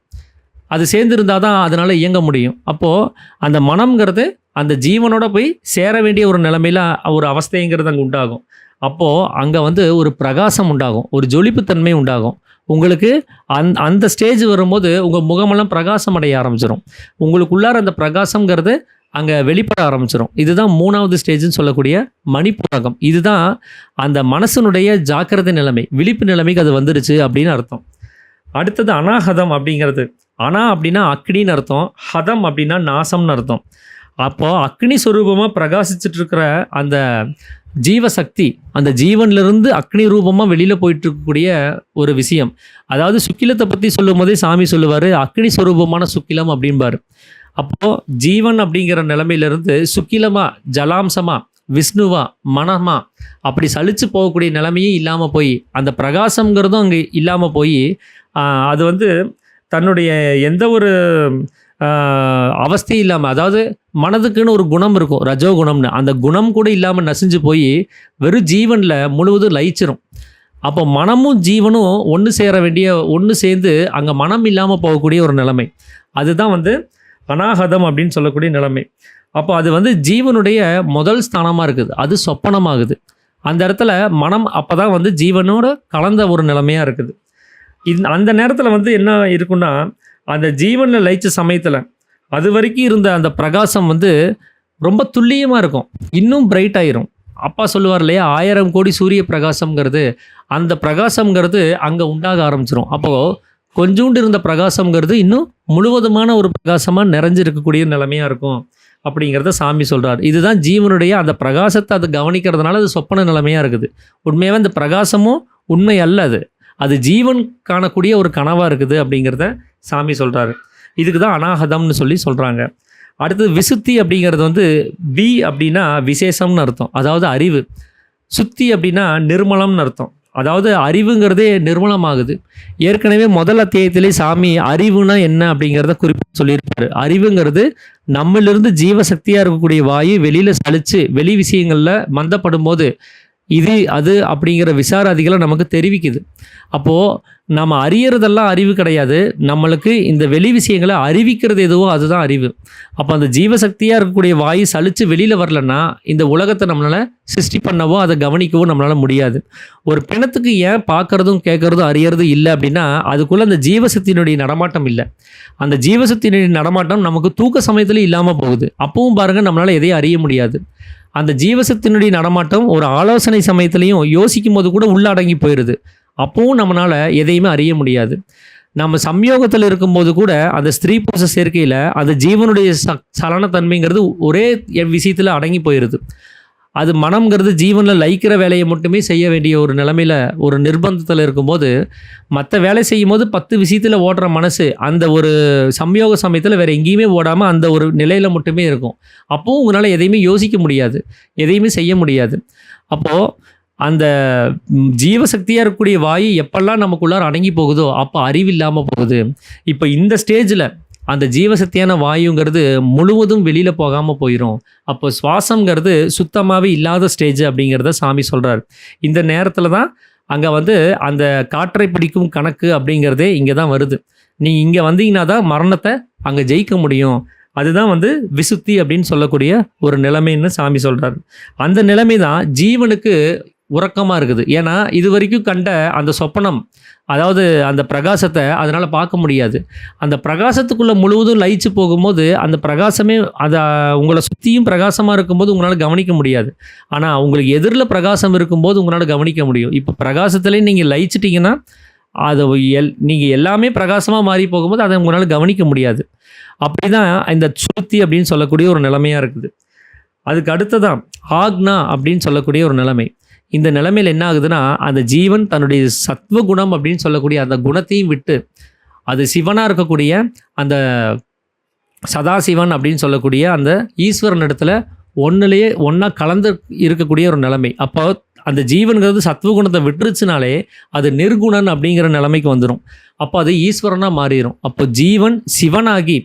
Speaker 1: அது சேர்ந்துருந்தால் தான் அதனால் இயங்க முடியும். அப்போது அந்த மனம்ங்கிறது அந்த ஜீவனோட போய் சேர வேண்டிய ஒரு நிலைமையில் ஒரு அவஸ்தைங்கிறது அங்கே உண்டாகும். அப்போது அங்கே ஒரு பிரகாசம் உண்டாகும், ஒரு ஜொலிப்புத்தன்மை உண்டாகும். உங்களுக்கு அந்த ஸ்டேஜ் வரும்போது உங்கள் முகமெல்லாம் பிரகாசம் அடைய ஆரம்பிச்சிடும். உங்களுக்குள்ளார அந்த பிரகாசங்கிறது அங்கே வெளிப்பட ஆரம்பிச்சிடும். இதுதான் 3வது ஸ்டேஜ்னு சொல்லக்கூடிய மணிப்புரகம். இதுதான் அந்த மனசனுடைய ஜாக்கிரதை நிலைமை, விழிப்பு நிலைமைக்கு அது வந்துருச்சு அப்படின்னு அர்த்தம். அடுத்தது அனாஹதம் அப்படிங்கிறது. அனா அப்படின்னா அக்னின்னு அர்த்தம், ஹதம் அப்படின்னா நாசம்னு அர்த்தம். அப்போது அக்னி ஸ்வரூபமாக பிரகாசிச்சுட்டு இருக்கிற அந்த ஜீவசக்தி, அந்த ஜீவன்லேருந்து அக்னி ரூபமாக வெளியில் போயிட்டு இருக்கக்கூடிய ஒரு விஷயம். அதாவது சுக்கிலத்தை பற்றி சொல்லும் போதே சாமி சொல்லுவார், அக்னி ஸ்வரூபமான சுக்கிலம் அப்படின்பார். அப்போது ஜீவன் அப்படிங்கிற நிலைமையிலிருந்து சுக்கிலமாக, ஜலாம்சமாக, விஷ்ணுவா, மனமா அப்படி சலிச்சு போகக்கூடிய நிலைமையும் இல்லாமல் போய் அந்த பிரகாசங்கிறதும் அங்கே இல்லாமல் போய் அது தன்னுடைய எந்த ஒரு அவஸ்தையும் இல்லாமல், அதாவது மனதுக்குன்னு ஒரு குணம் இருக்கும், ரஜோ குணம்னு, அந்த குணம் கூட இல்லாமல் நசிஞ்சு போய் வெறும் ஜீவனில் முழுவதும் லயிச்சிரும். அப்போ மனமும் ஜீவனும் ஒன்று சேர்ந்து அங்கே மனம் இல்லாமல் போகக்கூடிய ஒரு நிலைமை, அதுதான் அனாஹதம் அப்படின்னு சொல்லக்கூடிய நிலைமை. அப்போ அது ஜீவனுடைய முதல் ஸ்தானமாக இருக்குது, அது சொப்பனமாகுது. அந்த இடத்துல மனம் அப்போ தான் ஜீவனோட கலந்த ஒரு நிலைமையாக இருக்குது. அந்த நேரத்தில் என்ன இருக்குன்னா, அந்த ஜீவனில் லயிச்ச சமயத்தில் அது வரைக்கும் இருந்த அந்த பிரகாசம் ரொம்ப துல்லியமாக இருக்கும், இன்னும் பிரைட் ஆயிரும். அப்பா சொல்லுவார் இல்லையா, 1000 கோடி சூரிய பிரகாசம்ங்கிறது, அந்த பிரகாசம்ங்கிறது அங்கே உண்டாக ஆரம்பிச்சிடும். அப்போது கொஞ்சோண்டு இருந்த பிரகாசம்ங்கிறது இன்னும் முழுவதுமான ஒரு பிரகாசமாக நிறைஞ்சிருக்கக்கூடிய நிலைமையாக இருக்கும் அப்படிங்கிறத சாமி சொல்கிறார். இதுதான் ஜீவனுடைய அந்த பிரகாசத்தை அது கவனிக்கிறதுனால அது சொப்பன நிலைமையாக இருக்குது. உண்மையாகவே அந்த பிரகாசமும் உண்மை அல்ல, அது ஜீவன் காணக்கூடிய ஒரு கனவாக இருக்குது அப்படிங்கிறத சாமி சொல்கிறாரு. இதுக்கு தான் அனாஹதம்னு சொல்கிறாங்க. அடுத்தது விசுத்தி அப்படிங்கிறது பி அப்படின்னா விசேஷம்னு அர்த்தம், அதாவது அறிவு. சுத்தி அப்படின்னா நிர்மலம்னு அர்த்தம், அதாவது அறிவுங்கிறதே நிர்மலமாகுது. ஏற்கனவே முதல் அத்தியாயத்திலே சாமி அறிவுனா என்ன அப்படிங்கிறத குறிப்பிட்டு சொல்லியிருப்பாரு. அறிவுங்கிறது நம்மளிருந்து ஜீவசக்தியாக இருக்கக்கூடிய வாயு வெளியில் சலிச்சு வெளி விஷயங்களில் மந்தப்படும் போது இது அது அப்படிங்கிற விசாராதிகளை நமக்கு தெரிவிக்குது. அப்போது நம்ம அறியறதெல்லாம் அறிவு கிடையாது, நம்மளுக்கு இந்த வெளி விஷயங்களை அறிவிக்கிறது எதுவோ அதுதான் அறிவு. அப்போ அந்த ஜீவசக்தியாக இருக்கக்கூடிய வாயு சலித்து வெளியில் வரலன்னா இந்த உலகத்தை நம்மளால் சிருஷ்டி பண்ணவோ அதை கவனிக்கவோ நம்மளால் முடியாது. ஒரு பிணத்துக்கு ஏன் பார்க்குறதும் கேட்குறதும் அறியறதும் இல்லை அப்படின்னா அதுக்குள்ளே அந்த ஜீவசக்தியினுடைய நடமாட்டம் இல்லை. அந்த ஜீவசக்தியினுடைய நடமாட்டம் நமக்கு தூக்க சமயத்தில் இல்லாமல் போகுது. அப்பவும் பாருங்கள், நம்மளால் எதையும் அறிய முடியாது. அந்த ஜீவசக்தியினுடைய நடமாட்டம் ஒரு ஆலோசனை சமயத்துலையும் யோசிக்கும் போது கூட உள்ளடங்கி போயிடுது. அப்பவும் நம்மளால் எதையுமே அறிய முடியாது. நம்ம சம்யோகத்தில் இருக்கும்போது கூட அந்த ஸ்திரீ புருஷ சேர்க்கையில் அந்த ஜீவனுடைய சலனத்தன்மைங்கிறது ஒரே விஷயத்தில் அடங்கி போயிடுது. அது மனம்ங்கிறது ஜீவனில் லயிக்கிற வேலையை மட்டுமே செய்ய வேண்டிய ஒரு நிலைமையில் ஒரு நிர்பந்தத்தில் இருக்கும்போது மற்ற வேலை செய்யும் போது 10 விஷயத்தில் ஓடுற மனசு அந்த ஒரு சம்யோக சமயத்தில் வேறு எங்கேயுமே ஓடாமல் அந்த ஒரு நிலையில் மட்டுமே இருக்கும். அப்போவும் உங்களால் எதையுமே யோசிக்க முடியாது, எதையுமே செய்ய முடியாது. அப்போது அந்த ஜீவசக்தியாக இருக்கக்கூடிய வாயு எப்பெல்லாம் நமக்குள்ளார அடங்கி போகுதோ அப்போ அறிவில்லாமல் போகுது. இப்போ இந்த ஸ்டேஜில் அந்த ஜீவசக்தியான வாயுங்கிறது முழுவதும் வெளியில் போகாமல் போயிடும். அப்போ சுவாசங்கிறது சுத்தமாகவே இல்லாத ஸ்டேஜ் அப்படிங்கிறத சாமி சொல்கிறார். இந்த நேரத்தில் தான் அங்கே அந்த காற்றை பிடிக்கும் கணக்கு அப்படிங்கிறதே இங்கே தான் வருது. நீங்கள் இங்கே வந்தீங்கன்னா தான் மரணத்தை அங்கே ஜெயிக்க முடியும். அதுதான் விசுத்தி அப்படின்னு சொல்லக்கூடிய ஒரு நிலைமைன்னு சாமி சொல்கிறார். அந்த நிலைமை தான் ஜீவனுக்கு உறக்கமாக இருக்குது. ஏன்னா இது வரைக்கும் கண்ட அந்த சொப்பனம், அதாவது அந்த பிரகாசத்தை அதனால் பார்க்க முடியாது. அந்த பிரகாசத்துக்குள்ளே முழுவதும் லயிச்சு போகும்போது அந்த பிரகாசமே அதை உங்களை சுற்றியும் பிரகாசமாக இருக்கும்போது உங்களால் கவனிக்க முடியாது. ஆனால் உங்களுக்கு எதிரில் பிரகாசம் இருக்கும்போது உங்களால் கவனிக்க முடியும். இப்போ பிரகாசத்துலேயே நீங்கள் லயிச்சிட்டிங்கன்னா அதை நீங்கள் எல்லாமே பிரகாசமாக மாறி போகும்போது அதை உங்களால் கவனிக்க முடியாது. அப்படி தான் இந்த சுருத்தி அப்படின்னு சொல்லக்கூடிய ஒரு நிலைமையாக இருக்குது. அதுக்கு அடுத்ததான் ஆக்னா அப்படின்னு சொல்லக்கூடிய ஒரு நிலைமை. இந்த நிலைமையில் என்ன ஆகுதுன்னா, அந்த ஜீவன் தன்னுடைய சத்வகுணம் அப்படின்னு சொல்லக்கூடிய அந்த குணத்தையும் விட்டு, அது சிவனாக இருக்கக்கூடிய அந்த சதாசிவன் அப்படின்னு சொல்லக்கூடிய அந்த ஈஸ்வரன் இடத்துல ஒன்றுலேயே ஒன்றா கலந்து இருக்கக்கூடிய ஒரு நிலைமை. அப்போ அந்த ஜீவன்கிறது சத்வகுணத்தை விட்டுருச்சுனாலே அது நிர்குணன் அப்படிங்கிற நிலைமைக்கு வந்துடும். அப்போ அது ஈஸ்வரனாக மாறிடும். அப்போ ஜீவன் சிவனாகி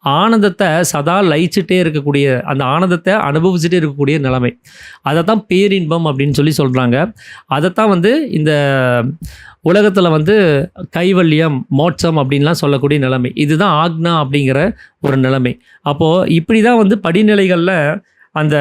Speaker 1: ஆனந்தத்தை சதா லயிச்சுட்டே இருக்கக்கூடிய, அந்த ஆனந்தத்தை அனுபவிச்சுட்டே இருக்கக்கூடிய நிலைமை, அதை தான் பேரின்பம் அப்படின்னு சொல்லி சொல்கிறாங்க. அதைத்தான் வந்து இந்த உலகத்தில் வந்து கைவல்யம், மோட்சம் அப்படின்லாம் சொல்லக்கூடிய நிலைமை. இதுதான் ஆக்னா அப்படிங்கிற ஒரு நிலைமை. அப்போது இப்படி தான் வந்து படிநிலைகளில் அந்த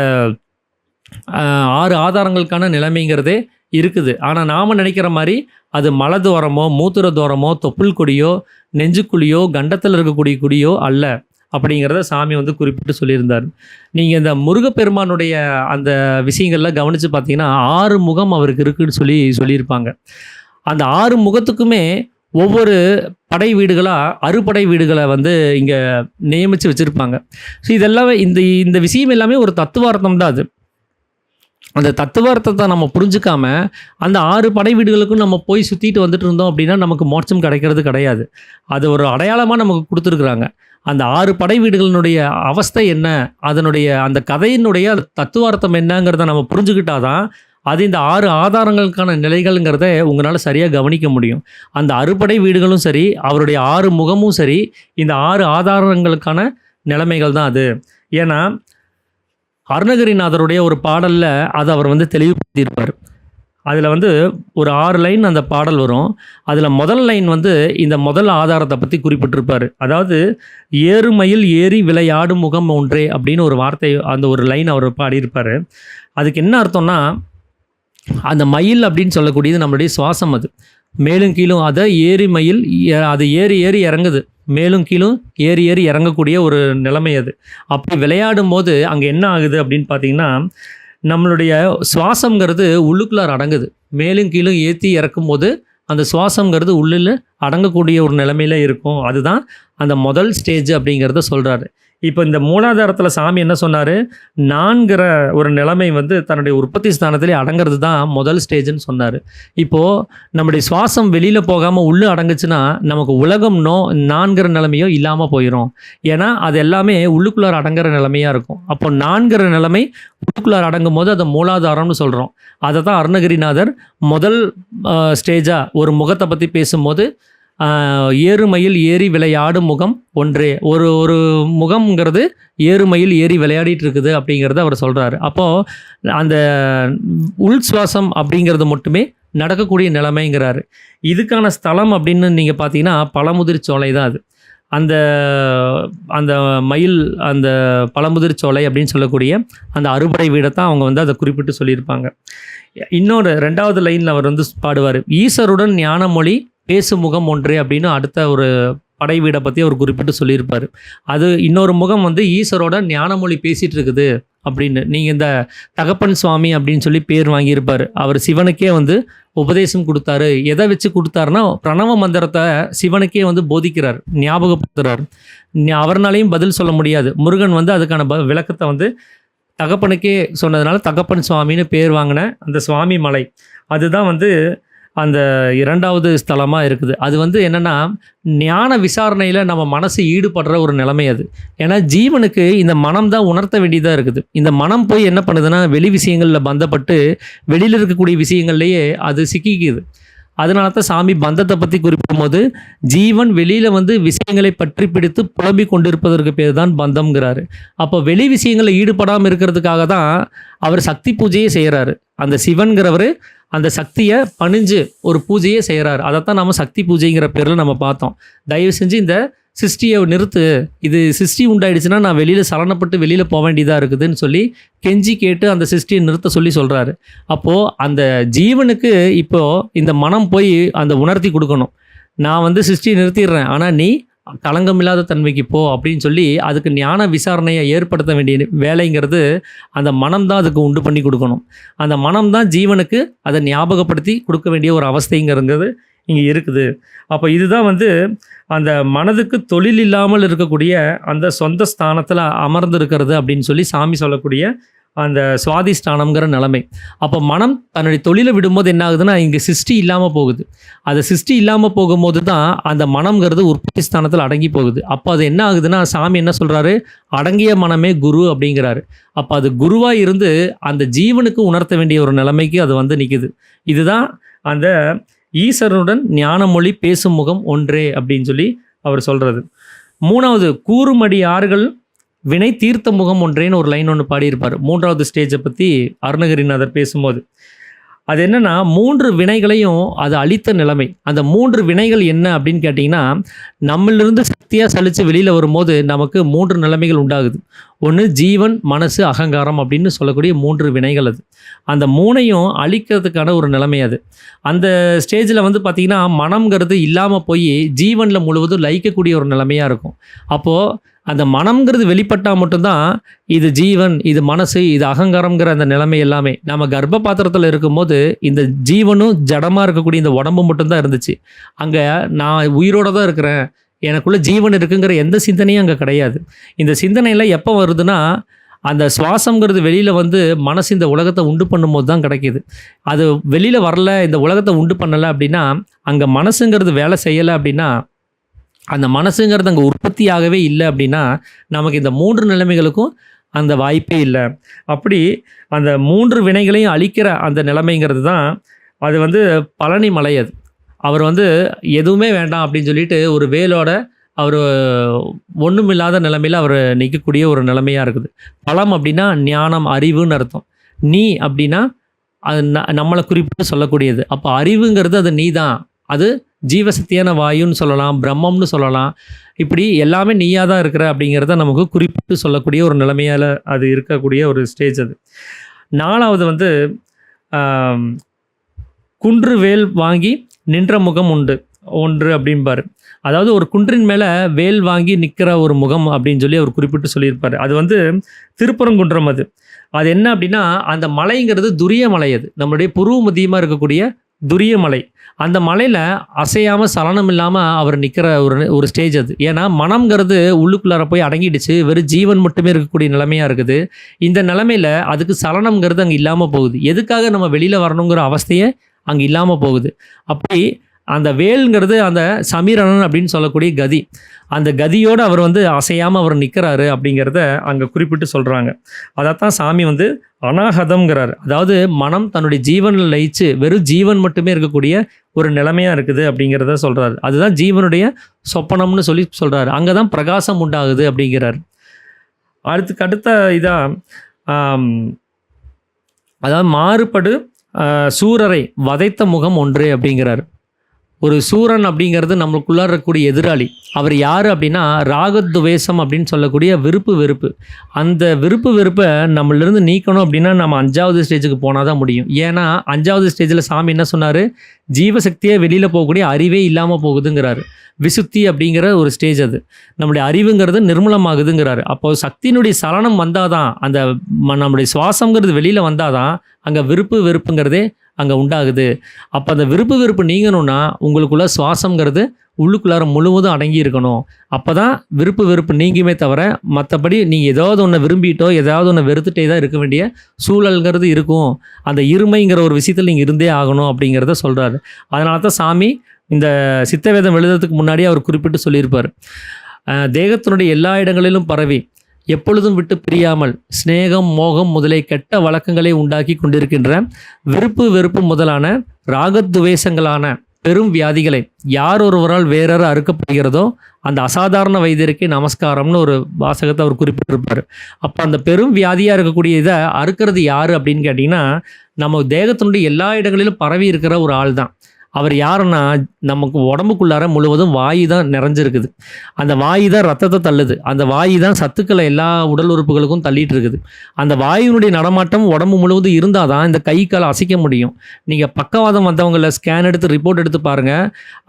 Speaker 1: 6 ஆதாரங்களுக்கான நிலைமைங்கிறதே இருக்குது. ஆனால் நாம் நினைக்கிற மாதிரி அது மலதுவாரமோ, மூத்திர துவாரமோ, தொப்புள் கொடியோ, நெஞ்சுக்குழியோ, கண்டத்தில் இருக்கக்கூடிய குடியோ அல்ல அப்படிங்கிறத சாமி வந்து குறிப்பிட்டு சொல்லியிருந்தார். நீங்கள் இந்த முருகப்பெருமானுடைய அந்த விஷயங்களில் கவனித்து பார்த்தீங்கன்னா 6 முகம் அவருக்கு இருக்குன்னு சொல்லியிருப்பாங்க. அந்த 6 முகத்துக்குமே ஒவ்வொரு படை வீடுகளாக அறுபடை வீடுகளை வந்து இங்கே நியமித்து வச்சுருப்பாங்க. ஸோ இதெல்லாம் இந்த விஷயம் எல்லாமே ஒரு தத்துவார்த்தம் தான். அது அந்த தத்துவார்த்தத்தை நம்ம புரிஞ்சுக்காம அந்த 6 படை வீடுகளுக்கும் நம்ம போய் சுற்றிட்டு வந்துட்டு இருந்தோம் அப்படின்னா நமக்கு மோட்சம் கிடைக்கிறது கிடையாது. அது ஒரு அடையாளமாக நமக்கு கொடுத்துருக்குறாங்க. அந்த 6 படை வீடுகளினுடைய அவஸ்தை என்ன, அதனுடைய அந்த கதையினுடைய தத்துவார்த்தம் என்னங்கிறத நம்ம புரிஞ்சுக்கிட்டாதான் அது இந்த 6 ஆதாரங்களுக்கான நிலைகள்ங்கிறத உங்களால் சரியாக கவனிக்க முடியும். அந்த அறுபடை வீடுகளும் சரி, அவருடைய 6 முகமும் சரி, இந்த 6 ஆதாரங்களுக்கான நிலைமைகள் தான் அது. ஏன்னா அருணகிரிநாதருடைய ஒரு பாடலில் அதை அவர் வந்து தெளிவுபடுத்தியிருப்பார். அதில் வந்து ஒரு 6 லைன் அந்த பாடல் வரும். அதில் முதல் லைன் வந்து இந்த முதல் ஆதாரத்தை பற்றி குறிப்பிட்டிருப்பார். அதாவது ஏறுமயில் ஏறி விளையாடும் முகம் ஒன்றே அப்படின்னு ஒரு வார்த்தை, அந்த ஒரு லைன் அவர் பாடியிருப்பார். அதுக்கு என்ன அர்த்தம்னா, அந்த மயில் அப்படின்னு சொல்லக்கூடியது நம்மளுடைய சுவாசம். அது மேலும் கீழும் அதை ஏறி மயில் அது ஏறி ஏறி இறங்குது, மேலும் கீழும் ஏறி ஏறி இறங்கக்கூடிய ஒரு நிலைமை அது. அப்படி விளையாடும் போது அங்கே என்ன ஆகுது அப்படின்னு பார்த்தீங்கன்னா, நம்மளுடைய சுவாசங்கிறது உள்ளுக்குள்ளார் அடங்குது. மேலும் கீழும் ஏற்றி இறக்கும் போது அந்த சுவாசங்கிறது உள்ளில் அடங்கக்கூடிய ஒரு நிலைமையில் இருக்கும். அதுதான் அந்த முதல் ஸ்டேஜ் அப்படிங்கிறத சொல்கிறாரு. இப்போ இந்த மூலாதாரத்தில் சாமி என்ன சொன்னார், நான்கிற ஒரு நிலைமை வந்து தன்னுடைய உற்பத்தி ஸ்தானத்திலே அடங்கிறது தான் முதல் ஸ்டேஜ்னு சொன்னார். இப்போது நம்முடைய சுவாசம் வெளியில் போகாமல் உள்ளே அடங்குச்சுன்னா நமக்கு உலகம் நான்கிற நிலைமையோ இல்லாமல் போயிடும். ஏன்னா அது எல்லாமே உள்ளுக்குள்ளார் அடங்குற நிலைமையாக இருக்கும். அப்போ நான்கிற நிலைமை உள்ளுக்குள்ளார் அடங்கும் போது அதை மூலாதாரம்னு சொல்கிறோம். அதை தான் அருணகிரிநாதர் முதல் ஸ்டேஜாக ஒரு முகத்தை பற்றி பேசும்போது ஏறுமயில் ஏறி விளையாடும் முகம் ஒன்றே, ஒரு முகம்ங்கிறது ஏறுமயில் ஏறி விளையாடிட்டு இருக்குது அப்படிங்கிறத அவர் சொல்கிறாரு. அப்போது அந்த உள் சுவாசம் அப்படிங்கிறது மட்டுமே நடக்கக்கூடிய நிலைமைங்கிறாரு. இதுக்கான ஸ்தலம் அப்படின்னு நீங்கள் பார்த்தீங்கன்னா பழமுதிர் சோலை தான். அது அந்த மயில் அந்த பழமுதிர் சோலை அப்படின்னு சொல்லக்கூடிய அந்த அறுபடை வீடை தான் அவங்க வந்து அதை குறிப்பிட்டு சொல்லியிருப்பாங்க. இன்னொரு 2வது லைனில் அவர் வந்து பாடுவார், ஈசருடன் ஞானமொழி பேசு முகம் ஒன்றே அப்படின்னு அடுத்த ஒரு படை வீடை பற்றி அவர் குறிப்பிட்டு சொல்லியிருப்பார். அது இன்னொரு முகம் வந்து ஈஸ்வரோட ஞானமொழி பேசிகிட்டு இருக்குது அப்படின்னு. நீங்கள் இந்த தகப்பன் சுவாமி அப்படின்னு சொல்லி பேர் வாங்கியிருப்பார். அவர் சிவனுக்கே வந்து உபதேசம் கொடுத்தாரு. எதை வச்சு கொடுத்தாருன்னா பிரணவ மந்திரத்தை சிவனுக்கே வந்து போதிக்கிறார், ஞாபகப்படுத்துகிறார். அவர்னாலையும் பதில் சொல்ல முடியாது. முருகன் வந்து அதுக்கான விளக்கத்தை வந்து தகப்பனுக்கே சொன்னதுனால தகப்பன் சுவாமின்னு பேர் வாங்கின அந்த சுவாமி மலை அதுதான் வந்து அந்த 2வது ஸ்தலமாக இருக்குது. அது வந்து என்னென்னா ஞான விசாரணையில் நம்ம மனசு ஈடுபடுற ஒரு நிலைமை அது. ஏன்னா ஜீவனுக்கு இந்த மனம் தான் உணர்த்த வேண்டியதாக இருக்குது. இந்த மனம் போய் என்ன பண்ணுதுன்னா வெளி விஷயங்களில் பந்தப்பட்டு வெளியில் இருக்கக்கூடிய விஷயங்கள்லேயே அது சிக்கிக்குது. அதனால தான் சாமி பந்தத்தை பற்றி குறிப்பிடும் போது ஜீவன் வெளியில் வந்து விஷயங்களை பற்றி பிடித்து புலம்பிக் கொண்டிருப்பதற்கு பேர் தான் பந்தம்ங்கிறாரு. அப்போ வெளி விஷயங்களில் ஈடுபடாமல் இருக்கிறதுக்காக தான் அவர் சக்தி பூஜையே செய்கிறாரு. அந்த சிவன்கிறவர் அந்த சக்தியை பணிஞ்சு ஒரு பூஜையே செய்கிறார். அதைத்தான் நம்ம சக்தி பூஜைங்கிற பேரில் நம்ம பார்த்தோம். தயவு செஞ்சு இந்த சிருஷ்டியை நிறுத்து, இது சிருஷ்டி உண்டாயிடுச்சுன்னா நான் வெளியில் சலனப்பட்டு வெளியில் போக வேண்டியதாக இருக்குதுன்னு சொல்லி கெஞ்சி கேட்டு அந்த சிருஷ்டியை நிறுத்த சொல்கிறாரு. அப்போது அந்த ஜீவனுக்கு இப்போது இந்த மனம் போய் அந்த உணர்த்தி கொடுக்கணும், நான் வந்து சிருஷ்டியை நிறுத்திடுறேன், ஆனால் நீ களங்கமில்லாத தன்மைக்கு போ அப்படின்னு சொல்லி அதுக்கு ஞான விசாரணையை ஏற்படுத்த வேண்டிய வேலைங்கிறது அந்த மனம்தான் அதுக்கு உண்டு பண்ணி கொடுக்கணும். அந்த மனம்தான் ஜீவனுக்கு அதை ஞாபகப்படுத்தி கொடுக்க வேண்டிய ஒரு அவஸ்தைங்கிறது இங்கே இருக்குது. அப்போ இதுதான் வந்து அந்த மனதுக்கு தொழில் இல்லாமல் இருக்கக்கூடிய அந்த சொந்த ஸ்தானத்தில் அமர்ந்து இருக்கிறது அப்படின்னு சொல்லி சாமி சொல்லக்கூடிய அந்த சுவாதிஷ்டானம்ங்கிற நிலைமை. அப்போ மனம் தன்னுடைய தொழிலை விடும்போது என்ன ஆகுதுன்னா, இங்கே சிருஷ்டி இல்லாமல் போகுது. அது சிருஷ்டி இல்லாமல் போகும்போது தான் அந்த மனம்ங்கிறது உற்பத்தி ஸ்தானத்தில் அடங்கி போகுது. அப்போ அது என்ன ஆகுதுன்னா, சாமி என்ன சொல்கிறாரு, அடங்கிய மனமே குரு அப்படிங்கிறாரு. அப்போ அது குருவாக இருந்து அந்த ஜீவனுக்கு உணர்த்த வேண்டிய ஒரு நிலைமைக்கு அது வந்து நிற்குது. இதுதான் அந்த ஈஸ்வரனுடன் ஞானமொழி பேசும் முகம் ஒன்றே அப்படின்னு சொல்லி அவர் சொல்கிறது. 3வது, கூறுமடி ஆறுகள் வினை தீர்த்த முகம் ஒன்றேன்னு ஒரு லைன் ஒன்று பாடியிருப்பார் 3வது ஸ்டேஜை பற்றி அருணகிரிநாதர் பேசும்போது. அது என்னென்னா, 3 வினைகளையும் அது அழித்த நிலைமை. அந்த 3 வினைகள் என்ன அப்படின்னு கேட்டிங்கன்னா, நம்மளிருந்து சக்தியாக சலித்து வெளியில் வரும்போது நமக்கு 3 நிலைமைகள் உண்டாகுது. ஒன்று ஜீவன், மனசு, அகங்காரம் அப்படின்னு சொல்லக்கூடிய 3 வினைகள். அது அந்த 3ஐயும் அழிக்கிறதுக்கான ஒரு நிலைமை அது. அந்த ஸ்டேஜில் வந்து பார்த்திங்கன்னா, மனம்ங்கிறது இல்லாமல் போய் ஜீவனில் முழுவதும் லயிக்கக்கூடிய ஒரு நிலைமையாக இருக்கும். அப்போது அந்த மனம்ங்கிறது வெளிப்பட்டால் மட்டும்தான் இது ஜீவன், இது மனசு, இது அகங்காரம்ங்கிற அந்த நிலைமை எல்லாமே. நம்ம கர்ப்ப பாத்திரத்தில் இருக்கும்போது இந்த ஜீவனும் ஜடமாக இருக்கக்கூடிய இந்த உடம்பு மட்டும்தான் இருந்துச்சு. அங்கே நான் உயிரோடு தான் இருக்கிறேன், எனக்குள்ளே ஜீவன் இருக்குங்கிற எந்த சிந்தனையும் அங்கே கிடையாது. இந்த சிந்தனையில் எப்போ வருதுன்னா, அந்த சுவாசங்கிறது வெளியில் வந்து மனசு இந்த உலகத்தை உண்டு பண்ணும்போது தான் கிடைக்கிது. அது வெளியில் வரல, இந்த உலகத்தை உண்டு பண்ணலை அப்படின்னா, அங்கே மனசுங்கிறது வேலை செய்யலை அப்படின்னா, அந்த மனசுங்கிறது அங்கே உற்பத்தியாகவே இல்லை அப்படின்னா, நமக்கு இந்த 3 நிலைமைகளுக்கும் அந்த வாய்ப்பே இல்லை. அப்படி அந்த 3 வினைகளையும் அழிக்கிற அந்த நிலைமைங்கிறது தான் அது வந்து பழனி மலை. அது அவர் வந்து எதுவுமே வேண்டாம் அப்படின்னு சொல்லிட்டு ஒரு வேலோட அவர் ஒன்றுமில்லாத நிலைமையில் அவர் நிற்கக்கூடிய ஒரு நிலைமையாக இருக்குது. பழம் அப்படின்னா ஞானம், அறிவுன்னு அர்த்தம். நீ அப்படின்னா அது நம்மளை குறிப்பிட்டு சொல்லக்கூடியது. அப்போ அறிவுங்கிறது அது நீ தான். அது ஜீவசக்தியான வாயுன்னு சொல்லலாம், பிரம்மம்னு சொல்லலாம். இப்படி எல்லாமே நீயாக தான் இருக்கிற அப்படிங்கிறத நமக்கு குறிப்பிட்டு சொல்லக்கூடிய ஒரு நிலைமையால் அது இருக்கக்கூடிய ஒரு ஸ்டேஜ் அது. 4வது வந்து குன்று வேல் வாங்கி நின்ற முகம் உண்டு ஒன்று அப்படின்பார். அதாவது ஒரு குன்றின் மேலே வேல் வாங்கி நிற்கிற ஒரு முகம் அப்படின்னு சொல்லி அவர் குறிப்பிட்டு சொல்லியிருப்பார். அது வந்து திருப்பரங்குன்றம். அது அது என்ன அப்படின்னா, அந்த மலைங்கிறது துரிய மலை. அது நம்மளுடைய புருவ மத்தியமாக இருக்கக்கூடிய துரிய மலை. அந்த மலையில் அசையாமல் சலனம் இல்லாமல் அவர் நிற்கிற ஒரு ஸ்டேஜ் அது. ஏன்னா மனம்ங்கிறது உள்ளுக்குள்ளார போய் அடங்கிடுச்சு, வெறும் ஜீவன் மட்டுமே இருக்கக்கூடிய நிலைமையாக இருக்குது. இந்த நிலைமையில் அதுக்கு சலனம்ங்கிறது அங்கே இல்லாமல் போகுது. எதுக்காக நம்ம வெளியில் வரணுங்கிற அவஸ்தையே அங்கே இல்லாமல் போகுது. அப்படி அந்த வேல்ங்கிறது அந்த சமீரணன் அப்படின்னு சொல்லக்கூடிய கதி. அந்த கதியோடு அவர் வந்து அசையாமல் அவர் நிற்கிறாரு அப்படிங்கிறத அங்கே குறிப்பிட்டு சொல்கிறாங்க. அதைத்தான் சாமி வந்து அநாகதம்ங்கிறார். அதாவது மனம் தன்னுடைய ஜீவனில் லயிச்சு வெறும் ஜீவன் மட்டுமே இருக்கக்கூடிய ஒரு நிலைமையாக இருக்குது அப்படிங்கிறத சொல்கிறாரு. அதுதான் ஜீவனுடைய சொப்பனம்னு சொல்லி சொல்கிறாரு. அங்கே தான் பிரகாசம் உண்டாகுது அப்படிங்கிறார். அடுத்த இதாக அதாவது மாறுபடு சூரரை வதைத்த முகம் ஒன்று அப்படிங்கிறார். ஒரு சூரன் அப்படிங்கிறது நம்மளுக்குள்ளார இருக்கக்கூடிய எதிராளி. அவர் யார் அப்படின்னா, ராகத்வேஷம் அப்படின்னு சொல்லக்கூடிய விருப்பு வெறுப்பு. அந்த விருப்பு வெறுப்பை நம்மளிருந்து நீக்கணும் அப்படின்னா நம்ம 5வது ஸ்டேஜுக்கு போனால் தான் முடியும். ஏன்னா 5வது ஸ்டேஜில் சாமி என்ன சொன்னார், ஜீவசக்தியே வெளியில் போகக்கூடிய அறிவே இல்லாமல் போகுதுங்கிறாரு. விசுத்தி அப்படிங்கிற ஒரு ஸ்டேஜ். அது நம்முடைய அறிவுங்கிறது நிர்மூலமாகுதுங்கிறாரு. அப்போது சக்தியினுடைய சலனம் வந்தால் தான், அந்த நம்முடைய சுவாசங்கிறது வெளியில் வந்தால் தான் அங்கே விருப்பு வெறுப்புங்கிறதே அங்கே உண்டாகுது. அப்போ அந்த விருப்பு வெறுப்பு நீங்கணும்னா உங்களுக்குள்ள சுவாசங்கிறது உள்ளுக்குள்ளார முழுவதும் அடங்கி இருக்கணும். அப்போ தான் விருப்பு வெறுப்பு நீங்குமே தவிர, மற்றபடி நீங்கள் ஏதாவது ஒன்று விரும்பிட்டோ ஏதாவது ஒன்று வெறுத்துட்டே தான் இருக்க வேண்டிய சூழல்ங்கிறது இருக்கும். அந்த இருமைங்கிற ஒரு விஷயத்தில் நீங்கள் இருந்தே ஆகணும் அப்படிங்கிறத சொல்கிறாரு. அதனால தான் சாமி இந்த சித்தவேதம் எழுதுறதுக்கு முன்னாடியே அவர் குறிப்பிட்டு சொல்லியிருப்பார். தேகத்தினுடைய எல்லா இடங்களிலும் பரவி எப்பொழுதும் விட்டு பிரியாமல் ஸ்நேகம், மோகம் முதலை கெட்ட வழக்கங்களை உண்டாக்கி கொண்டிருக்கின்ற விருப்பு வெறுப்பு முதலான ராகத்வேஷங்களான பெரும் வியாதிகளை யார் ஒருவரால் வேறொரு அறுக்கப்படுகிறதோ அந்த அசாதாரண வைத்தியருக்கு நமஸ்காரம்னு ஒரு வாசகத்தை அவர் குறிப்பிட்டிருப்பார். அப்போ அந்த பெரும் வியாதியாக இருக்கக்கூடிய இதை அறுக்கிறது யார் அப்படின்னு கேட்டிங்கன்னா, நம்ம தேகத்தினுடைய எல்லா இடங்களிலும் பரவி இருக்கிற ஒரு ஆள் தான். அவர் யாருன்னா, நமக்கு உடம்புக்குள்ளார முழுவதும் வாயு தான் நிறைஞ்சிருக்குது. அந்த வாயு தான் ரத்தத்தை தள்ளுது. அந்த வாயு தான் சத்துக்களை எல்லா உடல் உறுப்புகளுக்கும் தள்ளிட்டு இருக்குது. அந்த வாயுனுடைய நடமாட்டம் உடம்பு முழுவதும் இருந்தால் தான் இந்த கை கால் அசைக்க முடியும். நீங்கள் பக்கவாதம் வந்தவங்களை ஸ்கேன் எடுத்து ரிப்போர்ட் எடுத்து பாருங்கள்.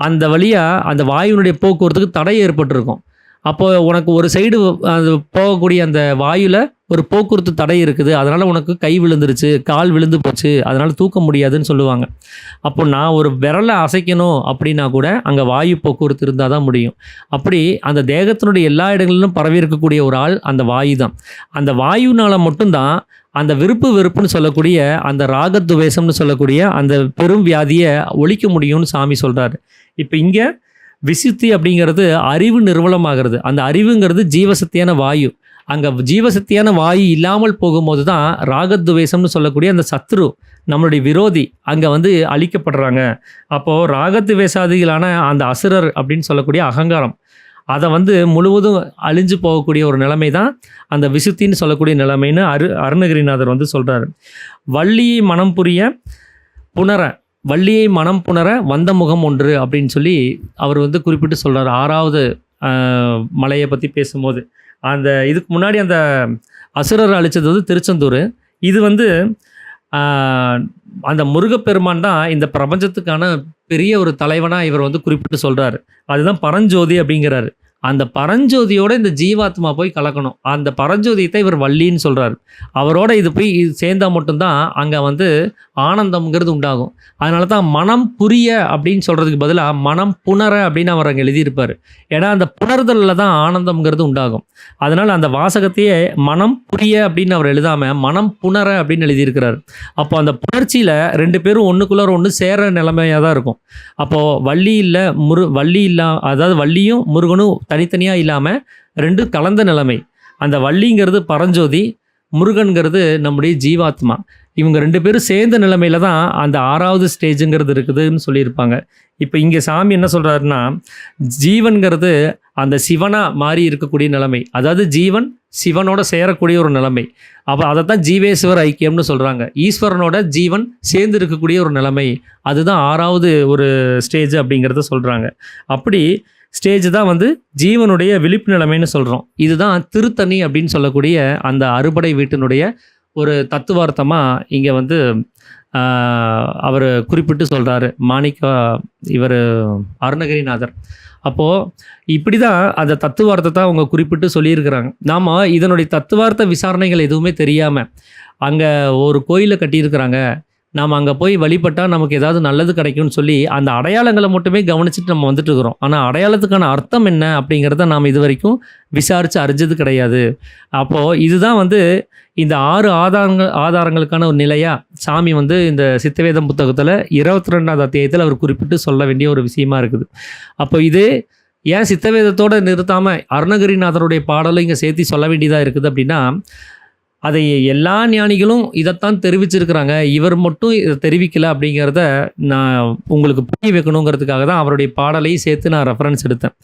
Speaker 1: அந்த வழியாக அந்த வாயுனுடைய போக்குவரத்துக்கு தடை ஏற்பட்டிருக்கும். அப்போது உனக்கு ஒரு சைடு அது போகக்கூடிய அந்த வாயுவில் ஒரு போக்குவரத்து தடை இருக்குது, அதனால் உனக்கு கை விழுந்துருச்சு, கால் விழுந்து போச்சு, அதனால் தூக்க முடியாதுன்னு சொல்லுவாங்க. அப்போ நான் ஒரு விரலை அசைக்கணும் அப்படின்னா கூட அங்கே வாயு போக்குவரத்து இருந்தால் தான் முடியும். அப்படி அந்த தேகத்தினுடைய எல்லா இடங்களிலும் பரவி இருக்கக்கூடிய ஒரு ஆள் அந்த வாயு தான். அந்த வாயுனால் மட்டும்தான் அந்த விருப்பு வெறுப்புன்னு சொல்லக்கூடிய அந்த ராகத்வேஷம்னு சொல்லக்கூடிய அந்த பெரும் வியாதியை ஒழிக்க முடியும்னு சாமி சொல்கிறாரு. இப்போ இங்கே விசுத்தி அப்படிங்கிறது அறிவு நிர்மலமாகிறது. அந்த அறிவுங்கிறது ஜீவசக்தியான வாயு. அங்கே ஜீவசக்தியான வாயு இல்லாமல் போகும்போது தான் ராகத்வேஷம்னு சொல்லக்கூடிய அந்த சத்ரு, நம்மளுடைய விரோதி அங்கே அழிக்கப்படுறாங்க. அப்போது ராகத்வேஷாதிகளான அந்த அசுரர் அப்படின்னு சொல்லக்கூடிய அகங்காரம் அதை முழுவதும் அழிஞ்சு போகக்கூடிய ஒரு நிலைமை தான் அந்த விசுத்தின்னு சொல்லக்கூடிய நிலைமைன்னு அருணகிரிநாதர் சொல்கிறாரு. வள்ளியை மனம் புரிய புணர, வள்ளியை மனம் புணர வந்த முகம் ஒன்று அப்படின்னு சொல்லி அவர் குறிப்பிட்டு சொல்கிறார் 6வது மலையை பற்றி பேசும்போது. அந்த இதுக்கு முன்னாடி அந்த அசுரர் அழித்தது திருச்செந்தூர். இது அந்த முருகப்பெருமான் தான் இந்த பிரபஞ்சத்துக்கான பெரிய ஒரு தலைவனாக இவர் குறிப்பிட்டு சொல்கிறாரு. அதுதான் பரஞ்சோதி அப்படிங்கிறாரு. அந்த பரஞ்சோதியோட இந்த ஜீவாத்மா போய் கலக்கணும். அந்த பரஞ்சோதியை தான் இவர் வள்ளின்னு சொல்கிறார். அவரோட இது போய் சேர்ந்தால் மட்டும்தான் அங்கே ஆனந்தம்ங்கிறது உண்டாகும். அதனால தான் மனம் புரிய அப்படின்னு சொல்கிறதுக்கு பதிலாக மனம் புணர அப்படின்னு அவர் அங்கே எழுதியிருப்பார். ஏன்னா அந்த புணர்தலில் தான் ஆனந்தம்ங்கிறது உண்டாகும். அதனால் அந்த வாசகத்தையே மனம் புரிய அப்படின்னு அவர் எழுதாமல் மனம் புணர அப்படின்னு எழுதியிருக்கிறார். அப்போ அந்த புணர்ச்சியில் 2 பேரும் ஒன்றுக்குள்ளார ஒன்று சேர நிலைமையாக தான் இருக்கும். அப்போது வள்ளி அதாவது வள்ளியும் முருகனும் தனித்தனியாக இல்லாமல் 2 கலந்த நிலைமை. அந்த வள்ளிங்கிறது பரஞ்சோதி, முருகன்கிறது நம்முடைய ஜீவாத்மா. இவங்க 2 பேரும் சேர்ந்த நிலைமையில தான் அந்த 6வது ஸ்டேஜுங்கிறது இருக்குதுன்னு சொல்லியிருப்பாங்க. இப்போ இங்கே சாமி என்ன சொல்கிறாருன்னா, ஜீவன்கிறது அந்த சிவனாக மாறி இருக்கக்கூடிய நிலைமை. அதாவது ஜீவன் சிவனோட சேரக்கூடிய ஒரு நிலைமை. அப்போ அதை தான் ஜீவேஸ்வர் ஐக்கியம்னு சொல்கிறாங்க. ஈஸ்வரனோட ஜீவன் சேர்ந்து இருக்கக்கூடிய ஒரு நிலைமை. அதுதான் 6வது ஒரு ஸ்டேஜ் அப்படிங்கிறத சொல்கிறாங்க. அப்படி ஸ்டேஜ் தான் ஜீவனுடைய விழிப்பு நிலைமைன்னு சொல்கிறோம். இதுதான் திருத்தணி அப்படின்னு சொல்லக்கூடிய அந்த அறுபடை வீட்டினுடைய ஒரு தத்துவார்த்தமாக இங்கே அவர் குறிப்பிட்டு சொல்கிறாரு இவர் அருணகிரிநாதர். அப்போது இப்படி தான் அந்த தத்துவார்த்தத்தை அவங்க குறிப்பிட்டு சொல்லியிருக்கிறாங்க. நாம் இதனுடைய தத்துவார்த்த விசாரணைகள் எதுவுமே தெரியாமல் அங்கே ஒரு கோயிலை கட்டியிருக்கிறாங்க, நாம் அங்கே போய் வழிபட்டால் நமக்கு ஏதாவது நல்லது கிடைக்கும்னு சொல்லி அந்த அடையாளங்களை மட்டுமே கவனிச்சுட்டு நம்ம இருக்கிறோம். ஆனால் அடையாளத்துக்கான அர்த்தம் என்ன அப்படிங்கிறத நாம் இது வரைக்கும் விசாரித்து அறிஞ்சது கிடையாது. அப்போது இதுதான் இந்த 6 ஆதாரங்களுக்கான ஒரு நிலையாக சாமி இந்த சித்தவேதம் புத்தகத்தில் 22வது அத்தியாயத்தில் அவர் குறிப்பிட்டு சொல்ல வேண்டிய ஒரு விஷயமா இருக்குது. அப்போ இது ஏன் சித்தவேதத்தோடு நிறுத்தாமல் அருணகிரிநாதருடைய பாடலும் இங்கே சேர்த்து சொல்ல வேண்டியதாக இருக்குது அப்படின்னா, அதை எல்லா ஞானிகளும் இதைத்தான் தெரிவிச்சிருக்கிறாங்க, இவர் மட்டும் இதை தெரிவிக்கலை அப்படிங்கிறத நான் உங்களுக்கு புரிய வைக்கணுங்கிறதுக்காக தான் அவருடைய பாடலையும் சேர்த்து நான் ரெஃபரன்ஸ் எடுத்தேன்.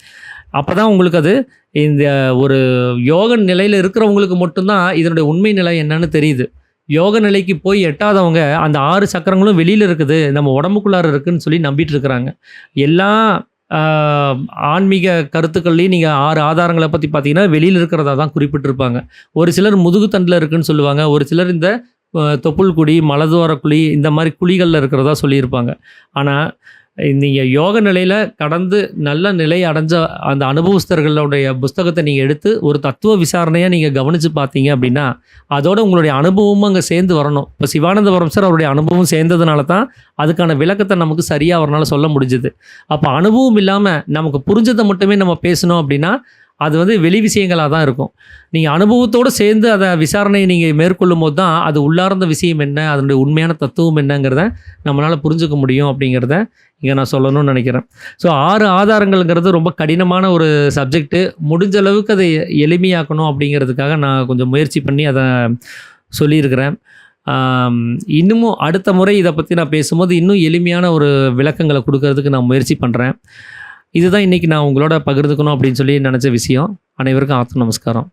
Speaker 1: அப்போ தான் உங்களுக்கு அது இந்த ஒரு யோக நிலையில் இருக்கிறவங்களுக்கு மட்டும்தான் இதனுடைய உண்மை நிலை என்னன்னு தெரியுது. யோக நிலைக்கு போய் எட்டாதவங்க அந்த 6 சக்கரங்களும் வெளியில் இருக்குது, நம்ம உடம்புக்குள்ளார இருக்குதுன்னு சொல்லி நம்பிட்டு இருக்கிறாங்க. எல்லா ஆன்மீக கருத்துக்கள்லையும் நீங்கள் 6 ஆதாரங்களை பற்றி பார்த்தீங்கன்னா வெளியில் இருக்கிறதா தான் குறிப்பிட்டிருப்பாங்க. ஒரு சிலர் முதுகுத்தண்டில் இருக்குதுன்னு சொல்லுவாங்க, ஒரு சிலர் இந்த தொப்புள் குழி, மலதுவார குழி, இந்த மாதிரி குழிகளில் இருக்கிறதா சொல்லியிருப்பாங்க. ஆனால் நீங்கள் யோக நிலையில் கடந்து நல்ல நிலை அடைஞ்ச அந்த அனுபவஸ்தர்களுடைய புஸ்தகத்தை நீங்கள் எடுத்து ஒரு தத்துவ விசாரணையாக நீங்கள் கவனித்து பார்த்தீங்க அப்படின்னா அதோட உங்களுடைய அனுபவமும் அங்கே சேர்ந்து வரணும். இப்போ சிவானந்தபுரம் சார் அவருடைய அனுபவம் சேர்ந்ததுனால தான் அதுக்கான விளக்கத்தை நமக்கு சரியாக அவரால் சொல்ல முடிஞ்சுது. அப்போ அனுபவம் இல்லாமல் நமக்கு புரிஞ்சதை மட்டுமே நம்ம பேசணும் அப்படின்னா அது வெளி விஷயங்களாக தான் இருக்கும். நீங்கள் அனுபவத்தோடு சேர்ந்து அதை விசாரணையை நீங்கள் மேற்கொள்ளும் போது தான் அது உள்ளார்ந்த விஷயம் என்ன, அதனுடைய உண்மையான தத்துவம் என்னங்கிறத நம்மளால் புரிஞ்சுக்க முடியும் அப்படிங்கிறத இங்கே நான் சொல்லணும்னு நினைக்கிறேன். ஸோ 6 ஆதாரங்கள்ங்கிறது ரொம்ப கடினமான ஒரு சப்ஜெக்ட்டு. முடிஞ்ச அளவுக்கு அதை எளிமையாக்கணும் அப்படிங்கிறதுக்காக நான் கொஞ்சம் முயற்சி பண்ணி அதை சொல்லியிருக்கிறேன். இன்னமும் அடுத்த முறை இதை பற்றி நான் பேசும்போது இன்னும் எளிமையான ஒரு விளக்கங்களை கொடுக்கறதுக்கு நான் முயற்சி பண்ணுறேன். இதுதான் இன்றைக்கி நான் உங்களோட பகிர்ந்துக்கணும் அப்படின்னு சொல்லி நினச்ச விஷயம். அனைவருக்கும் ஆத்ம நமஸ்காரம்.